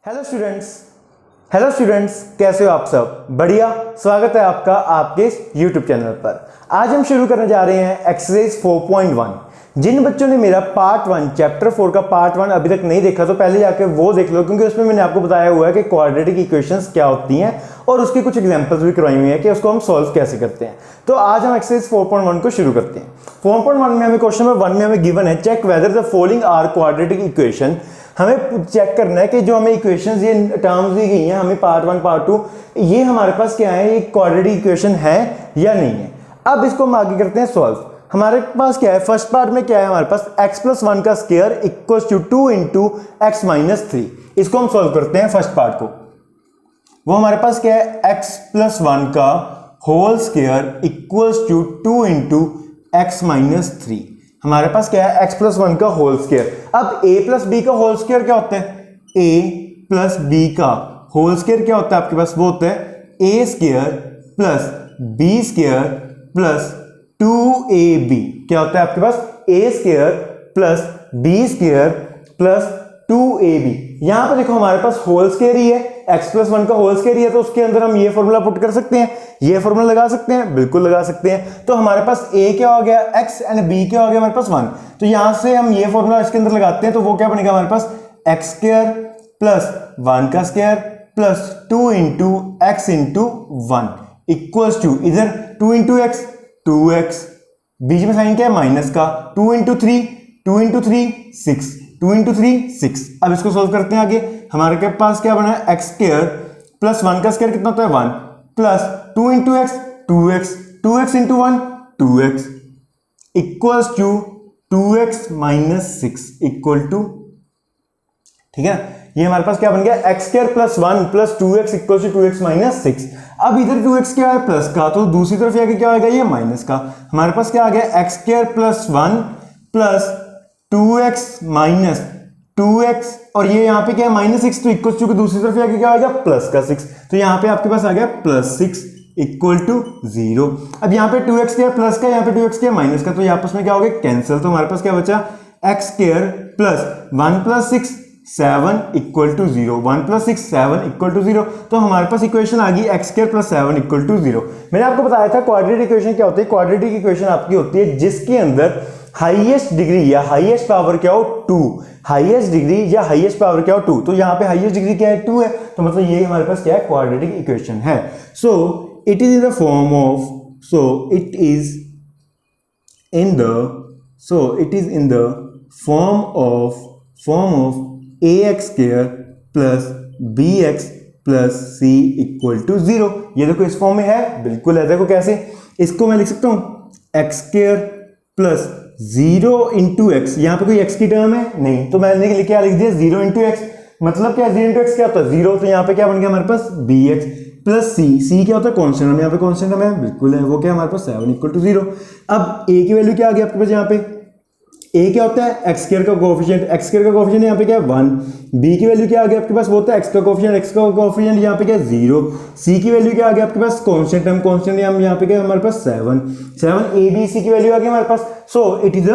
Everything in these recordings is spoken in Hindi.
हेलो स्टूडेंट्स, कैसे हो आप सब? बढ़िया। स्वागत है आपका आपके इस YouTube चैनल पर। आज हम शुरू करने जा रहे हैं एक्सरसाइज 4.1। जिन बच्चों ने मेरा पार्ट 1 चैप्टर 4 का पार्ट 1 अभी तक नहीं देखा तो पहले जाके वो देख लो, क्योंकि उसमें मैंने आपको बताया हुआ है कि क्वाड्रेटिक इक्वेशंस क्या होती हैं और उसकी कुछ एग्जांपल्स भी करवाई हुई है कि उसको हम सॉल्व कैसे करते हैं। तो आज हम एक्सरसाइज 4.1 को शुरू करते हैं। 4.1 में हमें क्वेश्चन नंबर 1 में हमें गिवन है check whether the following are quadratic equation. हमें चेक करना है कि जो हमें इक्वेशंस ये टर्म्स दी गई हैं हमें पार्ट 1 पार्ट 2, ये हमारे पास क्या है, ये क्वाड्रेटिक इक्वेशन है या नहीं है। अब इसको हम आगे करते हैं सॉल्व। हमारे पास क्या है, फर्स्ट पार्ट में क्या है हमारे पास, x प्लस 1 का square equals to 2 into x minus 3। इसको हम सॉल्व करते हैं फर्स्ट पार्ट को। वो हमारे पास क्या है, x प्लस 1 का whole square equals to 2 into x minus 3। हमारे पास क्या है, x प्लस 1 का होल स्क्वायर। अब a प्लस बी का होल स्क्वायर क्या होता है, a प्लस बी का होल स्क्वायर क्या होता है आपके पास, वो होता है a square plus b square plus 2ab। क्या होता है आपके पास, a square plus b square plus 2ab। यहां पर देखो हमारे पास होल स्क्वायर ही है, x प्लस 1 का होल स्क्वायर ही है, तो उसके अंदर हम ये फॉर्मूला पुट कर सकते हैं, ये फॉर्मूला लगा सकते हैं, बिल्कुल लगा सकते हैं। तो हमारे पास a क्या हो गया, x एंड b क्या हो गया हमारे पास 1। तो यहां से हम ये फॉर्मूला इसके अंदर लगाते हैं तो वो क्या बनेगा हमारे पास, x स्क्वायर प्लस 1 का square plus 2 into x into 1 equals to, इधर 2 इंटू एक्स 2x, बीच में साइन क्या है माइनस का, 2 इंटू 3 2 इंटू 3 6, 2 इंटू 3 6। अब इसको सोल्व करते हैं आगे। हमारे पास क्या बना है, एक्स स्क्वायर प्लस 1 का स्क्वायर कितना होता है 1 plus 2 into x 2x, 2x into 1 2x equals to 2x minus 6 equal to, ठीक है। ये हमारे पास क्या बन गया, X square plus 1 plus 2x equal to 2x minus 6। अब इधर 2x क्या है प्लस का, तो दूसरी तरफ आगे क्या आएगा, ये माइनस का। हमारे पास क्या आ गया, X square plus 1 plus 2x minus 2x, और ये यहाँ पे क्या है माइनस 6, तो इक्वल टू दूसरी तरफ आगे क्या आएगा प्लस का 6। तो यहाँ पे आपके पास आ गया प्लस 6 इक्वल टू 0। अब यहाँ पे 2x क्या है प्लस का, यहाँ पे 2x क्या है माइनस का, तो यहाँ आपस में क्या हो गया कैंसिल। तो हमारे पास क्या बचा, X square plus 1 plus 6 7 equal to 0, 1 plus 6 7 equal to 0। तो हमारे पास इक्वेशन आ गई X square plus 7 equal to 0। मैंने आपको बताया था क्वाड्रेटिक इक्वेशन क्या होती है। क्वाड्रेटिक इक्वेशन आपकी होती है जिसके अंदर हाईएस्ट डिग्री या हाईएस्ट पावर क्या हो 2, हाईएस्ट डिग्री या हाईएस्ट पावर क्या हो 2। तो यहाँ पे हाईएस्ट डिग्री क्या है 2 है, तो मतलब ये हमारे पास क्या है, क्वाड्रेटिक इक्वेशन है। So it is in the form of, so it is in the form of ax square plus bx plus c equal to 0। ये देखो इस फॉर्म में है, बिल्कुल है। देखो कैसे, इसको मैं लिख सकता हूँ x square plus 0 into x, यहाँ पे कोई x की टर्म है नहीं, तो मैंने क्या लिख दिया 0 इंटू एक्स। मतलब क्या, 0 इंटू एक्स क्या होता है 0, तो यहाँ पे क्या बन गया हमारे पास bx प्लस c क्या होता है कॉन्स्टेंट, हम यहाँ पे कॉन्स्टेंट है बिल्कुल है, वो क्या हमारे पास 7 इक्वल टू 0। अब a की वैल्यू क्या आ गई आपके पास, यहाँ पे a क्या होता है एक्स स्क्वायर का कोएफिशिएंट, एक्स स्क्वायर का कोएफिशिएंट यहाँ पे क्या है 1। b की वैल्यू क्या आ गया आपके पास, वो होता है x का कोएफिशिएंट, x का कोएफिशिएंट यहाँ पे क्या है 0। c की वैल्यू क्या आ गया आपके पास, कांस्टेंट, हम कांस्टेंट हम यहाँ पे क्या है हमारे पास 7 a b c की वैल्यू आ गई हमारे पास। So it is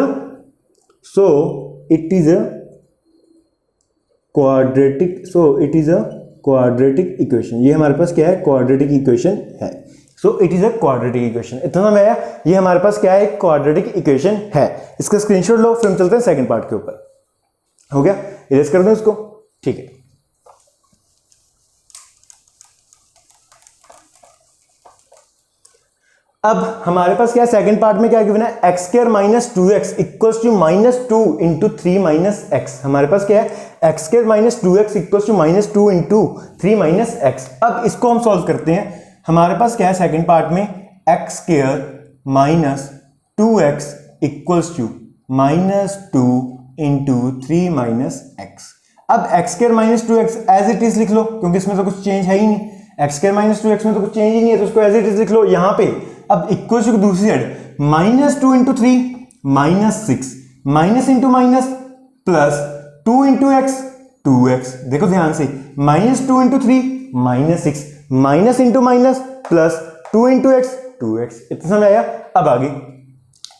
a quadratic equation. ये हमारे पास क्या है, क्वाड्रेटिक इक्वेशन है। So it is a quadratic equation. इतना मैं आया, ये हमारे पास क्या है, क्वाड्रेटिक इक्वेशन है। इसका स्क्रीनशॉट लो, फिर हम चलते हैं सेकंड पार्ट के ऊपर। हो गया, इरेज कर दो इसको, ठीक है। अब हमारे पास क्या है, सेकंड पार्ट में क्या गिवन है, X square minus 2x equals to minus 2 into 3 minus X. हमारे पास क्या है, X square minus 2x equals to minus 2 into 3 minus x. अब इसको हम सॉल्व करते हैं। हमारे पास क्या है सेकंड पार्ट में, x square minus 2x equals to minus 2 into 3 minus x. अब x square minus 2x as it is लिख लो, क्योंकि इसमें तो कुछ चेंज है ही नहीं, एक्स स्क्वायर माइनस 2x में तो कुछ चेंज ही नहीं है, तो उसको एज इट इज लिख लो यहाँ पे। अब इक्वल्स टू दूसरी side minus 2 into 3 minus 6, minus into minus plus 2 into x 2x। देखो ध्यान से, minus 2 into 3 minus 6, minus into minus plus 2 into x 2x। इतना समझ आया। अब आगे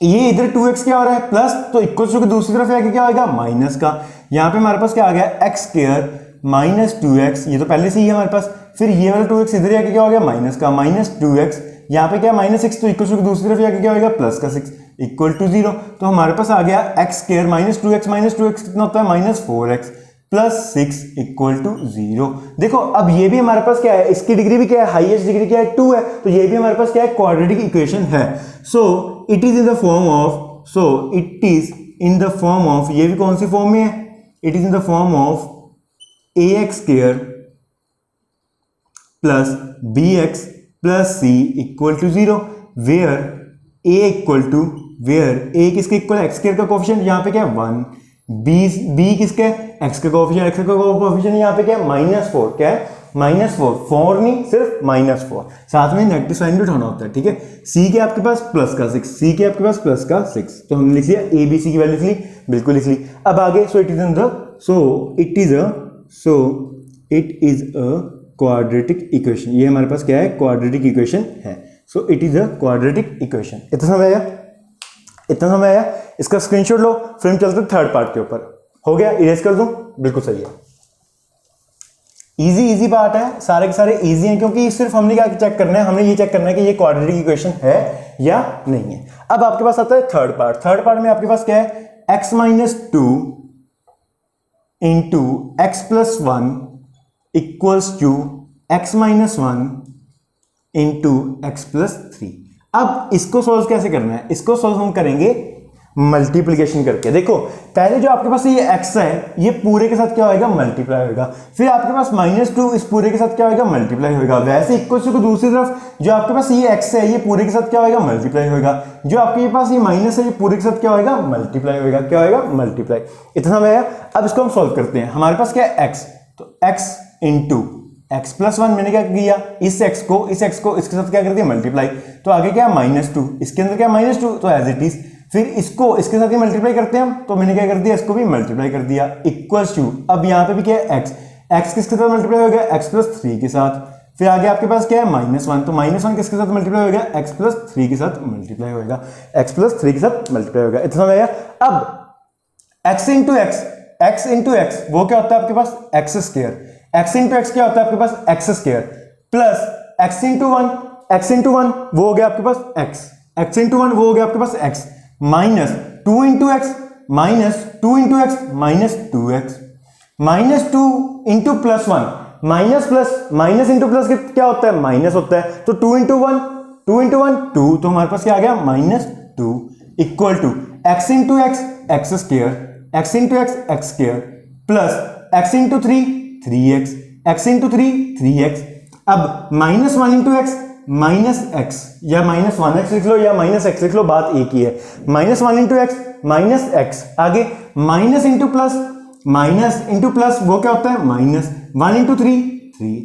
ये इधर 2x क्या हो रहा है प्लस, तो इक्वल टू दूसरी तरफ आगे क्या आएगा माइनस का। यहां पे हमारे पास क्या आ गया, एक्स स्क्वायर माइनस 2x, ये तो पहले से ही है हमारे पास, फिर ये वाला 2x इधर आके क्या हो गया माइनस का, माइनस 2x, यहाँ पे क्या माइनस 6, तो इक्वल टू दूसरी तरफ आके क्या हो गया प्लस का 6 इक्वल टू 0। तो हमारे पास आ गया एक्स स्क्वायर माइनस 2x कितना होता है minus 4x plus 6 equal to 0। देखो अब ये भी हमारे पास क्या है, इसकी डिग्री भी क्या है, हाईएस्ट डिग्री क्या है 2 है, तो ये भी हमारे पास क्या है क्वाड्रेटिक इक्वेशन है। So it is in the form of, so it is in the form of, ये भी कौन सी फॉर्म में है, it is in the form of ax square plus bx plus c equal to 0, where a equal to, where a किसके इक्वल है, एक्स स्क्वायर का कोफिशिएंट यहाँ पे क्या है 1, b किसका है एक्स का कोफिशिएंट, एक्स का कोफिशिएंट यहाँ पे क्या है -4, क्या है -4, 4 नहीं सिर्फ -4, साथ में नेगेटिव साइन भी उठाना होता है, ठीक है। c के आपके पास प्लस का 6, c के आपके पास प्लस का 6, तो हमने लिख लिया a b c की वैल्यू लिख ली, बिल्कुल लिख ली। अब आगे सो it is in the, so it is a quadratic equation, ये हमारे पास क्या है क्वाड्रेटिक इक्वेशन है। So it is a quadratic equation. इतना समझ आया, इतना समझ आया, इसका स्क्रीनशॉट लो, फिर हम चलते थर्ड पार्ट के ऊपर। हो गया, इरेज कर दूं, बिल्कुल सही है, इजी पार्ट है, सारे के सारे इजी हैं, क्योंकि सिर्फ हमने क्या चेक करना है, हमने ये चेक करना है कि ये क्वाड्रेटिक इक्वेशन है या नहीं है। अब आपके पास आता है थर्ड पार्ट में आपके पास क्या है x minus 2 into x plus 1 equals to X minus 1 into x plus 3। अब इसको सोल्व कैसे करना है, इसको सोल्व हम करेंगे मल्टीप्लिकेशन करके। देखो पहले जो आपके पास ये x है, ये पूरे के साथ क्या होगा मल्टीप्लाई होगा, फिर आपके पास -2 इस पूरे के साथ क्या होगा मल्टीप्लाई होगा, वैसे इक्वल टू दूसरी तरफ जो आपके पास ये x है, ये पूरे के साथ क्या होगा मल्टीप्लाई होगा, जो आपके पास ये माइनस है, ये पूरे के साथ क्या होगा मल्टीप्लाई होगा, क्या होगा मल्टीप्लाई। इतना समझ आया। अब इसको हम सोल्व करते हैं, हमारे पास क्या है x, तो x इंटू एक्स प्लस 1 मैंने क्या किया, इस x को इसके साथ क्या कर दिया मल्टीप्लाई, तो आगे क्या -2, इसके अंदर क्या -2, तो एज इट इज, फिर इसको इसके साथ ही मल्टीप्लाई करते हैं हम, तो मैंने क्या कर दिया इसको भी मल्टीप्लाई कर दिया इक्वल्स टू, अब यहाँ पे भी क्या है x किसके साथ मल्टीप्लाई हो गया x प्लस 3 के साथ, फिर आगे आपके पास क्या है -1, तो -1 किसके साथ मल्टीप्लाई हो गया x प्लस 3 के साथ मल्टीप्लाई होगा, x प्लस 3 के साथ मल्टीप्लाई होगा। इतना समझ आया। अब x इंटू x वो क्या होता है आपके पास x square, x into x क्या होता है आपके पास x square, plus x into 1 वो हो गया आपके पास x इंटू 1 वो हो गया आपके पास x, minus 2 into x minus 2 into plus 1, minus into plus क्या होता है माइनस होता है, तो 2 इंटू 1 2, तो हमारे पास क्या आ गया -2 equal to x into x square plus x into 3 3x। अब -1 इंटू x माइनस एक्स या -1x लिख लो या -x लिख लो, बात एक ही है, -1 इंटू एक्स माइनस एक्स, आगे माइनस इंटू प्लस वो क्या होता है -1 इंटू 3,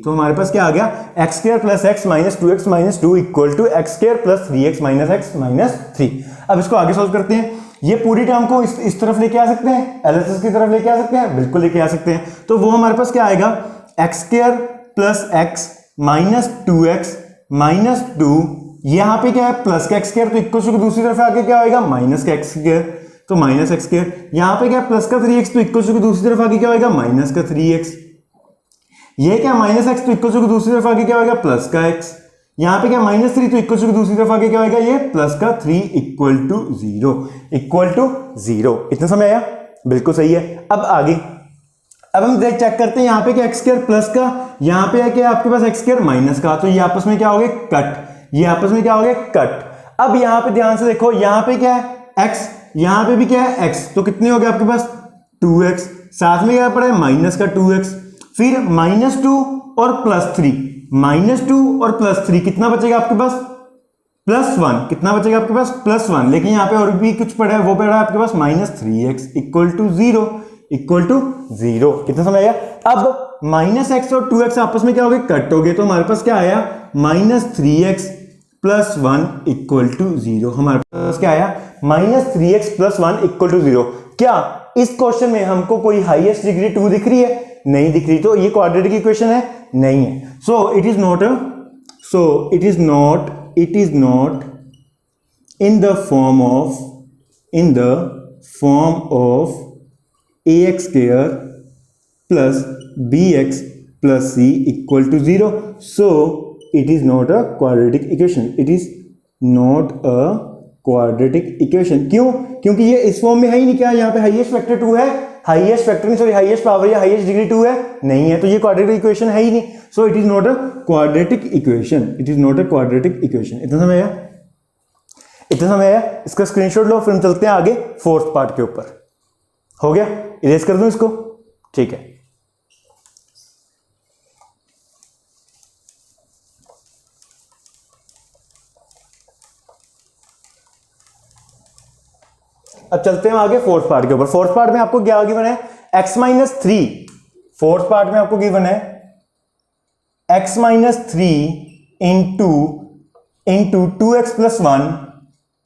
तो हमारे पास क्या आ गया X square plus x minus 2x minus 2 equal to x square plus 3x minus X minus 3। अब इसको आगे सॉल्व करते हैं, ये पूरी टर्म को इस तरफ लेके आ सकते हैं, एलएचएस की तरफ लेके आ सकते हैं, बिल्कुल लेके आ सकते हैं, तो वो हमारे पास क्या आएगा x square plus x minus 2x minus 2, यहां पे क्या है प्लस का एक्स स्क्वायर, तो इक्वल टू दूसरी तरफ आके क्या होगा माइनस का एक्स स्क्वायर, तो माइनस एक्स स्क्वायर, यहां पे क्या प्लस का 3x, तो इक्वल टू दूसरी तरफ आके क्या होगा माइनस का 3x, ये क्या माइनस एक्स, तो इक्वल टू दूसरी तरफ आके क्या होगा प्लस का x, यहां पे क्या -3, तो इक्वल टू दूसरी तरफ आके क्या होगा ये प्लस का 3 इक्वल टू 0। इतना समझ आया, बिल्कुल सही है। अब आगे अब हम चेक करते हैं, यहाँ पे क्या एक्स स्क्वायर प्लस का, यहाँ पे है क्या आपके पास एक्स स्क्वायर माइनस का, तो ये आपस में क्या हो गए कट, ये आपस में क्या हो गए कट। अब यहाँ पे ध्यान से देखो, यहाँ पे क्या है x, यहाँ पे भी क्या है x, तो कितने हो गए आपके पास 2x, साथ में क्या पड़ा है माइनस का 2x, फिर -2 और +3, और +3 कितना बचेगा आपके पास +1, कितना बचेगा आपके पास +1, लेकिन यहाँ पे और भी कुछ पड़ा है, वो पड़ा है आपके पास -3x इक्वल टू 0। कितना समझ आया। अब -x और 2x आपस में क्या हो गए कट हो गए, तो हमारे पास क्या आया -3x प्लस 1 इक्वल टू 0, हमारे पास क्या आया -3x प्लस 1 इक्वल टू 0। क्या इस क्वेश्चन में हमको कोई हाईएस्ट डिग्री 2 दिख रही है, नहीं दिख रही, तो ये क्वाड्रेटिक इक्वेशन है, नहीं है। So it is not in the form of ax square plus b x plus c equal to 0. So it is not a quadratic equation. It is not a quadratic equation. क्यों? क्योंकि ये इस फॉर्म में है ही नहीं. क्या यहाँ पे हाईएस्ट फैक्टर 2 है? हाईएस्ट फैक्टर नहीं, सॉरी, हाईएस्ट पावर या हाईएस्ट डिग्री 2 है? नहीं है. तो ये क्वाड्रेटिक इक्वेशन है ही नहीं. सो it is not a quadratic equation. It is not a quadratic equation. इतना समझ आया? इतना समझ आया? इसका स्क्रीनशॉट लो, फिर हम चलते हैं आगे फोर्थ पार्ट के ऊपर. हो गया? इरेज कर दूं इसको? ठीक है. अब चलते हैं आगे फोर्थ पार्ट के ऊपर. फोर्थ पार्ट में आपको क्या गिवन है? x minus 3. फोर्थ पार्ट में आपको गिवन है x minus 3 into 2x plus 1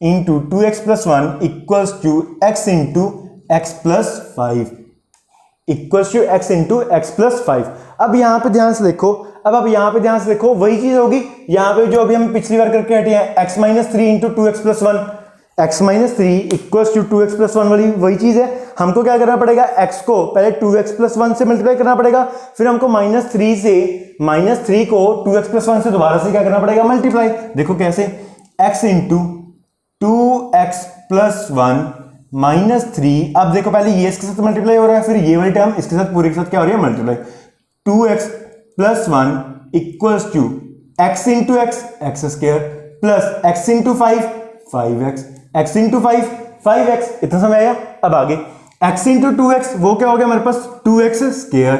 into 2x plus 1 equals to x into x plus 5 equals to x into x plus 5. अब यहां पे ध्यान से देखो. अब आप यहां पे ध्यान से देखो, वही चीज होगी यहां पे जो अभी हम पिछली बार करके हटे हैं. x minus 3 into 2x plus 1, x minus 3 equals to 2x plus 1 वाली वही चीज है. हमको क्या करना पड़ेगा? x को पहले 2x प्लस 1 से मल्टीप्लाई करना पड़ेगा, फिर हमको माइनस 3 को 2x प्लस 1 से दोबारा से क्या करना पड़ेगा? मल्टीप्लाई. देखो कैसे? x into 2x plus 1 minus 3. अब देखो पहले ये इसके साथ मल्टीप्लाई हो रहा है, फिर ये वाली टर्म इसके साथ पूरे के साथ क्या हो रही है? Multiply. 2x plus 1 equals to x into x square plus x into 5x, x into 5x. इतना समय आया? अब आगे x इंटू 2x, वो क्या हो गया हमारे पास? 2x square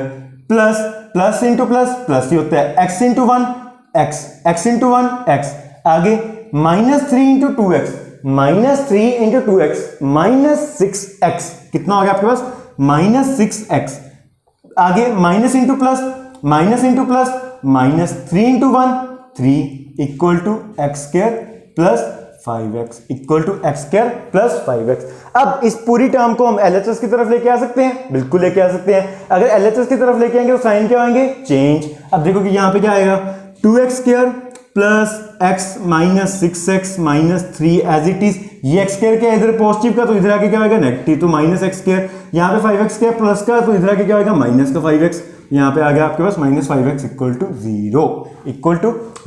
plus into plus ये होता है x into 1 x into 1 x. आगे minus 3 into 2x, minus 3 into 2x minus 6x. कितना हो गया आपके पास? Minus 6x. आगे minus into plus minus 3 into 1 3 equal to x square plus 5x equal to x square plus 5x. अब इस पूरी टर्म को हम LHS की तरफ लेके आ सकते हैं? बिल्कुल लेके आ सकते हैं. अगर LHS की तरफ लेके आएंगे तो साइन क्या होंगे? चेंज. अब देखो कि यहां पे क्या आएगा? 2x square plus x minus 6x minus 3 as it is. ये x स्क्वायर क्या इधर पॉजिटिव का, तो इधर आके क्या होगा? नेगेटिव. तो माइनस x स्क्वायर. यहाँ पे 5x स्क्वायर प्लस का, तो इधर आके क्या होगा? माइनस का 5x. यहाँ पे आ गया आपके पास माइनस 5x इक्वल टू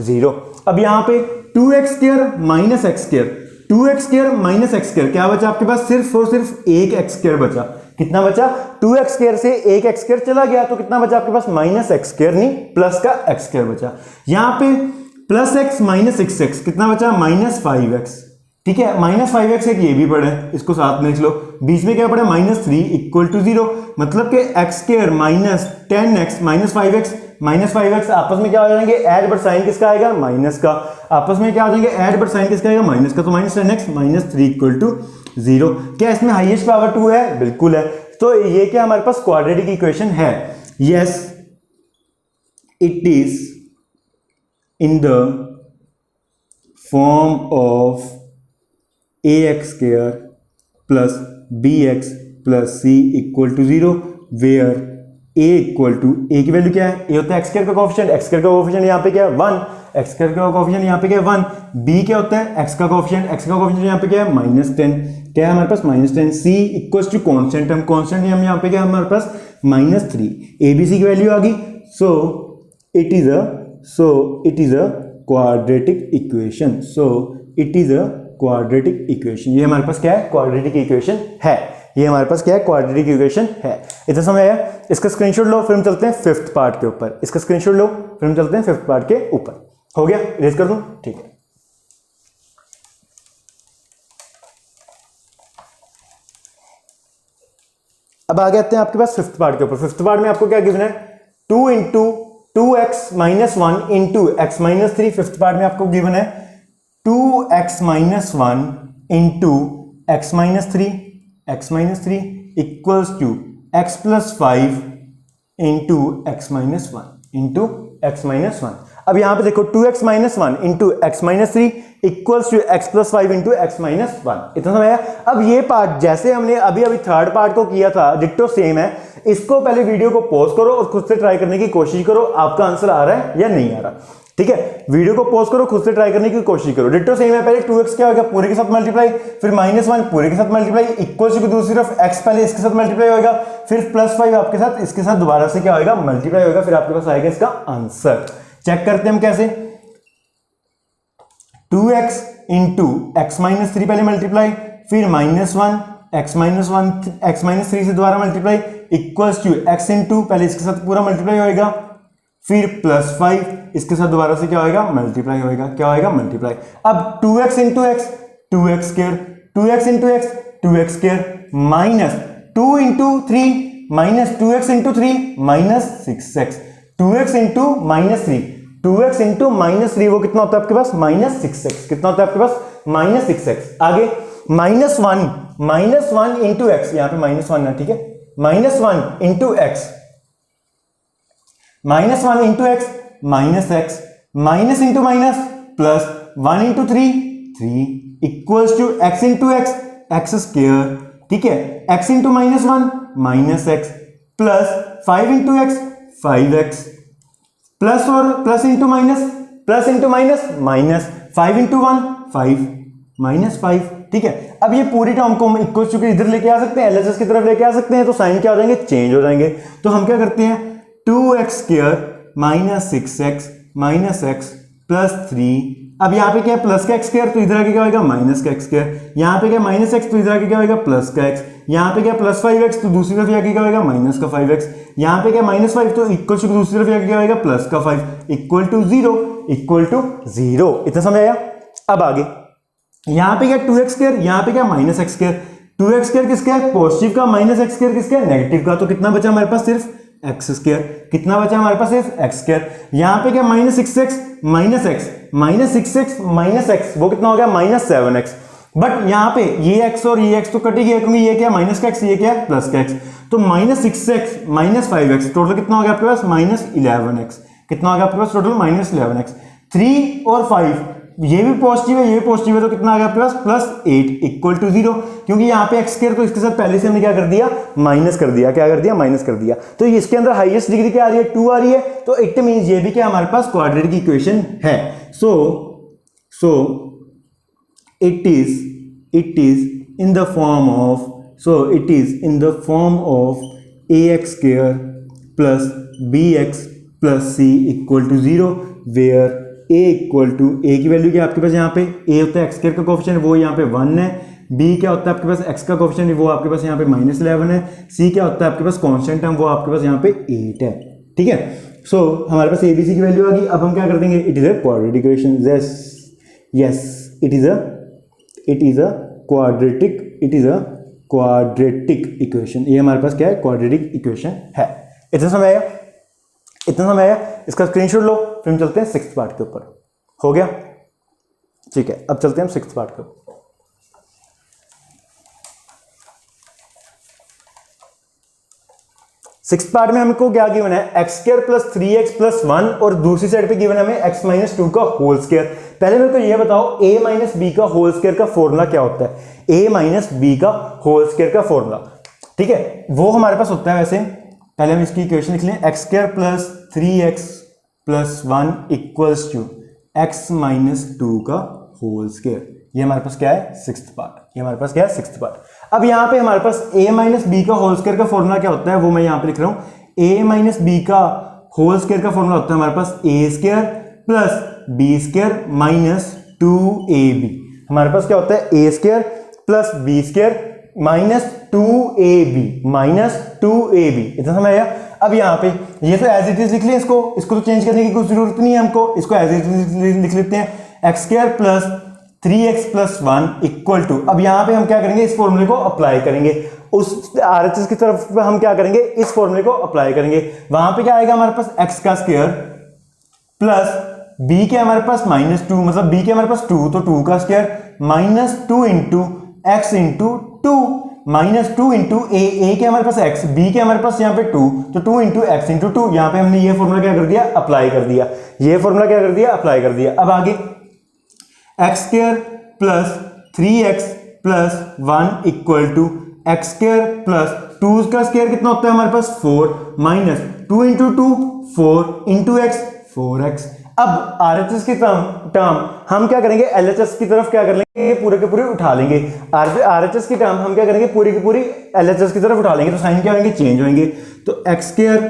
0. अब यहाँ पे 2x square minus x square, 2x square minus x square, क्या बचा आपके पास? सिर्फ और सिर्फ एक x स्क्वायर बचा. कितना बचा? 2x स्क्वायर से एक x स्क्वायर चला गया, तो कितना बचा आपके पास? माइनस x स्क्वायर नहीं, प्लस का x स्क्वायर बचा. यहाँ पे प्लस x माइनस 6x, कितना बचा? Minus 5x. ठीक है, माइनस 5x एक ये भी पड़े, इसको साथ में लिख लो. बीच में क्या पड़े? Minus 3 equal to 0. मतलब कि x square minus 10x minus 5x आपस में क्या हो जाएंगे? ऐड, बट साइन किसका आएगा? माइनस का. आपस में क्या हो जाएंगे? ऐड, बट साइन किसका आएगा? माइनस का. तो minus 10x minus 3 equal to 0. क्या इसमें हाईएस्ट पावर 2 है? बिल्कुल है. तो ये क्या हमारे पास क्वाड्रेटिक इक्वेशन है? Yes, it is in the form of ax square plus bx plus c equal to 0 where a equal to, a की वैल्यू क्या है? a होता है x स्क्वायर का कोएफिशिएंट, x स्क्वायर का कोएफिशिएंट यहाँ पे क्या है? 1. x स्क्वायर का कोएफिशिएंट यहाँ पे क्या है? 1. b क्या होता है? x का कोएफिशिएंट, x का कोएफिशिएंट यहाँ पे क्या है? माइनस 10. क्या है हमारे पास? Minus 10. c equal to constant, हम कॉन्स्टेंट यहाँ पे क्या है हमारे पास? माइनस 3. abc की वैल्यू आ गई. So it is a quadratic equation. Quadratic equation. ये हमारे पास क्या है? क्वाड्रेटिक इक्वेशन है. ये हमारे पास क्या है? क्वाड्रेटिक इक्वेशन है. इतना समझ आया? इसका स्क्रीनशॉट लो, फिर हम चलते हैं फिफ्थ पार्ट के ऊपर. इसका स्क्रीनशॉट लो, फिर हम चलते हैं फिफ्थ पार्ट के ऊपर. हो गया? रेज कर दूं? ठीक है. अब आगे आते हैं आपके पास फिफ्थ पार्ट के ऊपर. फिफ्थ पार्ट में आपको क्या गिवन है? 2 into 2x minus 1 into x minus 3. Fifth part में आपको गिवन है 2x minus 1 into x minus 3 equals to x plus 5 into x minus 1. अब यहां पे देखो 2x minus 1 into x minus 3 equals to x plus 5 into x minus 1. इतना समझ आया? अब ये पार्ट जैसे हमने अभी थर्ड पार्ट को किया था, डिट्टो सेम है. इसको पहले वीडियो को पॉज करो और खुद से ट्राई करने की कोशिश करो, आपका आंसर आ रहा है या नहीं आ रहा. ठीक है, वीडियो को पॉज करो, खुद से ट्राई करने की कोशिश करो। डिट्टो सेम है, पहले 2x क्या होगा पूरे के साथ मल्टीप्लाई, फिर -1 पूरे के साथ मल्टीप्लाई, इक्वल टू दूसरी तरफ x पहले इसके साथ मल्टीप्लाई होगा, फिर +5 आपके साथ इसके साथ दोबारा से क्या होगा मल्टीप्लाई होगा, फिर आपके पास आएगा इसका आंसर। चेक करते हैं हम कैसे। 2x इंटू x माइनस 3 पहले मल्टीप्लाई, फिर -1 x माइनस 3 से दोबारा multiply, equals to x into पहले इसके साथ पूरा मल्टीप्लाई होएगा, फिर +5 इसके साथ दोबारा से क्या होएगा मल्टीप्लाई होएगा, क्या होएगा मल्टीप्लाई। अब 2x into x 2x square, 2x into x 2x square, minus 2 into 3 minus 2x into 3 minus 6x, 2x into -3 2x into -3 वो कितना होता है आपके पास -6x, कितना होता है आपके पास -6x। आगे -1 इंटू x, यहां पे -1 है, ठीक है, -1 into x, -1 into x minus x, minus into minus plus 1 into 3 equals to x into x square, ठीक है, x into -1 minus x plus 5 into x 5x plus और plus into minus minus 5 into 1 5 minus 5, ठीक है। अब ये पूरी टर्म को हम इक्वल टू के इधर लेके आ सकते हैं, एलएचएस की तरफ लेके आ सकते हैं, तो साइन क्या हो जाएंगे चेंज हो जाएंगे। तो हम क्या करते हैं 2x square minus 6x minus x plus 3, अब यहाँ पे क्या है प्लस का x स्क्वायर, तो इधर आके क्या होगा माइनस का x स्क्वायर, यहाँ पे क्या माइनस x, तो इधर आके क्या होगा प्लस का x, यहाँ पे क्या प्लस 5x, तो दूसरी तरफ आके क्या होगा माइनस का 5x, यहाँ पे क्या -5, तो इक्वल टू दूसरी तरफ आके क्या होगा प्लस का 5 इक्वल टू 0 इतना समझ आया। अब आगे यहाँ पे क्या 2x स्क्वायर, यहाँ पे क्या minus x square, 2x square किसका है पॉजिटिव का, माइनस x स्क्वायर किसका है नेगेटिव का, तो कितना बचा हमारे पास सिर्फ x स्क्वायर, कितना बचा हमारे पास सिर्फ x स्क्वायर। यहाँ पे क्या -6x माइनस x वो कितना हो गया -7x, बट यहाँ पे ये x और ये x तो कट ही गया, क्योंकि ये क्या माइनस का x, ये क्या है प्लस का x, तो -6x माइनस 5x टोटल कितना हो गया आपके पास -11x, कितना हो गया आपके पास टोटल -11x। 3 और 5 ये भी पॉजिटिव है, ये भी पॉजिटिव है, तो कितना आ गया आपके पास +8 इक्वल टू 0, क्योंकि यहाँ पे x स्क्वायर तो इसके साथ पहले से हमने क्या कर दिया माइनस कर दिया, क्या कर दिया माइनस कर दिया, तो इसके अंदर हाईएस्ट डिग्री क्या आ रही है 2 आ रही है, तो इट मींस ये भी क्या हमारे पास क्वाड्रेटिक इक्वेशन है। So it is in the form of ax square plus bx plus c equal to 0, where a equal to a की वैल्यू क्या आपके पास यहाँ पे a होता है x स्क्वायर का कोएफिशिएंट, वो यहाँ पे 1 है, b क्या होता है आपके पास x का कोएफिशिएंट, वो आपके पास यहाँ पे -11 है, c क्या होता है आपके पास कांस्टेंट टर्म, वो आपके पास यहाँ पे 8 है, ठीक है। सो हमारे पास abc की वैल्यू आ गई। अब हम क्या कर देंगे, it is a quadratic equation, yes it is a quadratic equation, ये हमारे पास क्या है क्वाड्रेटिक इक्वेशन है। इतना समझ आया, इसका स्क्रीनशॉट लो, फिर हम चलते हैं 6th पार्ट के ऊपर। हो गया, ठीक है, अब चलते हैं हम 6th पार्ट के ऊपर। 6th पार्ट में हमको क्या गिवन है x square plus 3x plus 1, और दूसरी साइड पे गिवन है हमें x माइनस 2 का होल स्क्वायर। पहले मेरे को ये बताओ a माइनस बी का होल स्क्वायर का फॉर्मूला क्या होता है, a माइनस बी का होल स्क्वायर का फॉर्मूला, ठीक है, वो हमारे पास होता है वैसे, पहले हम इसकी इक्वेशन लिख लें, x square plus 3x plus 1 equals to x minus 2 का होल स्क्वायर। ये हमारे पास क्या है 6th पार्ट, अब यहाँ पे हमारे पास a माइनस बी का होल स्क्वायर का फॉर्मूला क्या होता है, वो मैं यहाँ पे लिख रहा हूँ। a माइनस बी का होल स्क्वायर का फॉर्मूला होता है हमारे पास a square plus b square minus 2ab। हमारे पास क्या होता है a square plus b square minus 2ab, इतना समझ आया। अब यहाँ पे ये तो एज इट इज लिख लें, इसको तो चेंज करने की कोई जरूरत नहीं है हमको, इसको एज इट इज लिख लेते हैं, x square plus 3x plus 1 equal to, अब यहाँ पे हम क्या करेंगे इस फॉर्मूले को अप्लाई करेंगे, उस RHS की तरफ हम क्या करेंगे इस फॉर्मूले को अप्लाई करेंगे। वहां पे क्या आएगा हमारे पास x का स्क्वायर प्लस b के हमारे पास -2, मतलब b के हमारे पास 2, तो 2 का square minus 2 into x into 2 minus 2 into a के हमारे पास x, b के हमारे पास यहाँ पे 2, तो 2 इंटू x इंटू 2, यहाँ पे हमने ये फॉर्मूला क्या कर दिया अप्लाई कर दिया, अब आगे x square plus 3x plus 1 equal to x square plus 2 का स्क्वायर कितना होता है हमारे पास 4 minus 2 into 2 4 into x 4x। अब आरएचएस की टर्म हम क्या करेंगे, एलएचएस की तरफ क्या कर लेंगे, पूरे के पूरे उठा लेंगे। आरएचएस की टर्म हम क्या करेंगे, पूरी की पूरी एलएचएस की तरफ उठा लेंगे, तो साइन क्या होंगे, चेंज होंगे। तो x square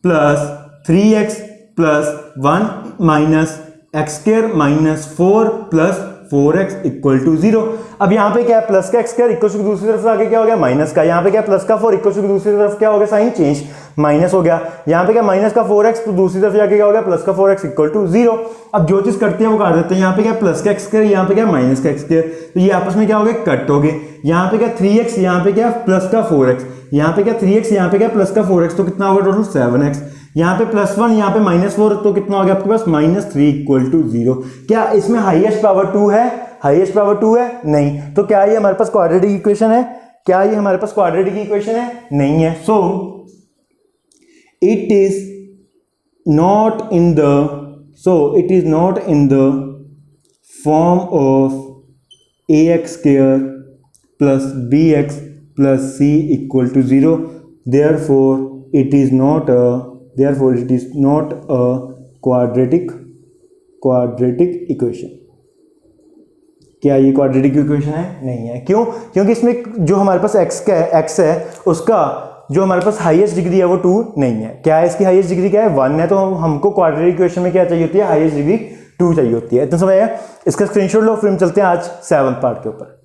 plus 3x plus 1 minus x square minus 4 plus 4x equal to 0। अब यहाँ पे क्या है, प्लस का एक्स स्क्वायर इक्वल टू दूसरी तरफ से आगे क्या हो गया, माइनस का। यहाँ पे क्या प्लस का 4 इक्वल टू दूसरी तरफ क्या हो गया, साइन चेंज, माइनस हो गया। यहाँ पे क्या माइनस का 4x, तो दूसरी तरफ जाके क्या हो गया, प्लस का 4x इक्वल टू 0। अब जो चीज करते हैं वो काट देते हैं। यहाँ पे क्या प्लस का एक्स स्क्वायर, यहाँ पे क्या माइनस का एक्स स्क्वायर, तो ये आपस में क्या हो गए, कट हो गए। यहाँ पे क्या 3x, यहाँ पे क्या प्लस का 4x, यहाँ पे क्या 3x, यहाँ पे क्या प्लस का 4x, तो कितना होगा टोटल 7x। यहाँ पे +1, यहाँ पे -4, तो कितना हो गया आपके पास -3 इक्वल टू 0। क्या इसमें हाईएस्ट पावर 2 है, हाईएस्ट पावर 2 है, नहीं। तो क्या ये हमारे पास क्वाड्रेटिक इक्वेशन है, क्या ये हमारे पास क्वाड्रेटिक इक्वेशन है, नहीं है। So it is not in the form of ax square plus bx plus c equal to 0। therefore it is not a quadratic equation। क्या ये क्वाड्रेटिक इक्वेशन है, नहीं है। क्यों, क्योंकि इसमें जो हमारे पास x है उसका जो हमारे पास हाईएस्ट डिग्री है वो 2 नहीं है। क्या है इसकी हाईएस्ट डिग्री, क्या है 1 है। तो हमको क्वाड्रेटिक इक्वेशन में क्या चाहिए होती है, हाईएस्ट डिग्री 2 चाहिए होती है। इतना समझ आया। इसका स्क्रीनशॉट लो, फिर हम चलते हैं आज 7th पार्ट के ऊपर।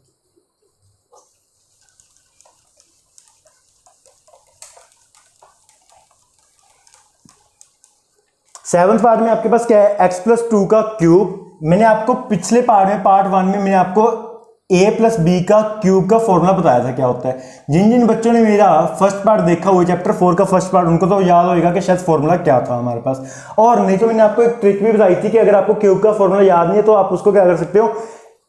7th पार्ट में आपके पास क्या है, x प्लस 2 का क्यूब। मैंने आपको पिछले पार्ट में, पार्ट 1 में मैंने आपको a प्लस बी का क्यूब का फॉर्मूला बताया था क्या होता है। जिन जिन बच्चों ने मेरा फर्स्ट पार्ट देखा हुआ, चैप्टर 4 का फर्स्ट पार्ट, उनको तो याद होगा कि शायद फॉर्मूला क्या था हमारे पास। और नहीं तो मैंने आपको एक ट्रिक भी बताई थी कि अगर आपको क्यूब का फॉर्मूला याद नहीं है तो आप उसको क्या कर सकते हो,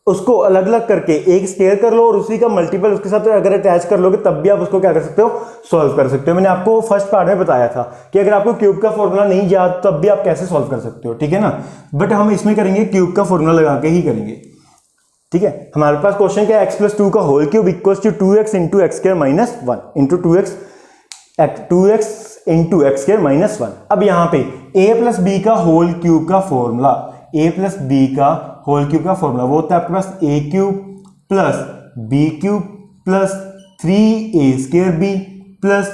उसको अलग अलग करके एक स्क्वायर कर लो और उसी का मल्टीपल उसके साथ अगर अटैच कर लोगे तब भी आप उसको क्या कर सकते हो, सॉल्व कर सकते हो। मैंने आपको फर्स्ट पार्ट में बताया था कि अगर आपको क्यूब का फॉर्मूला नहीं याद तब भी आप कैसे सॉल्व कर सकते हो, ठीक है ना। बट हम इसमें करेंगे क्यूब का फॉर्मूला लगा के ही करेंगे, ठीक है। हमारे पास क्वेश्चन क्या है, एक्स प्लस 2 का whole cube equals to 2x into x square minus 1 into 2x into x square minus 1। अब यहाँ पे a प्लस बी का होल क्यूब का फॉर्मूला, a प्लस बी का होल क्यूब का फॉर्मूला वो होता है आपके पास a cube plus b cube plus 3a square b plus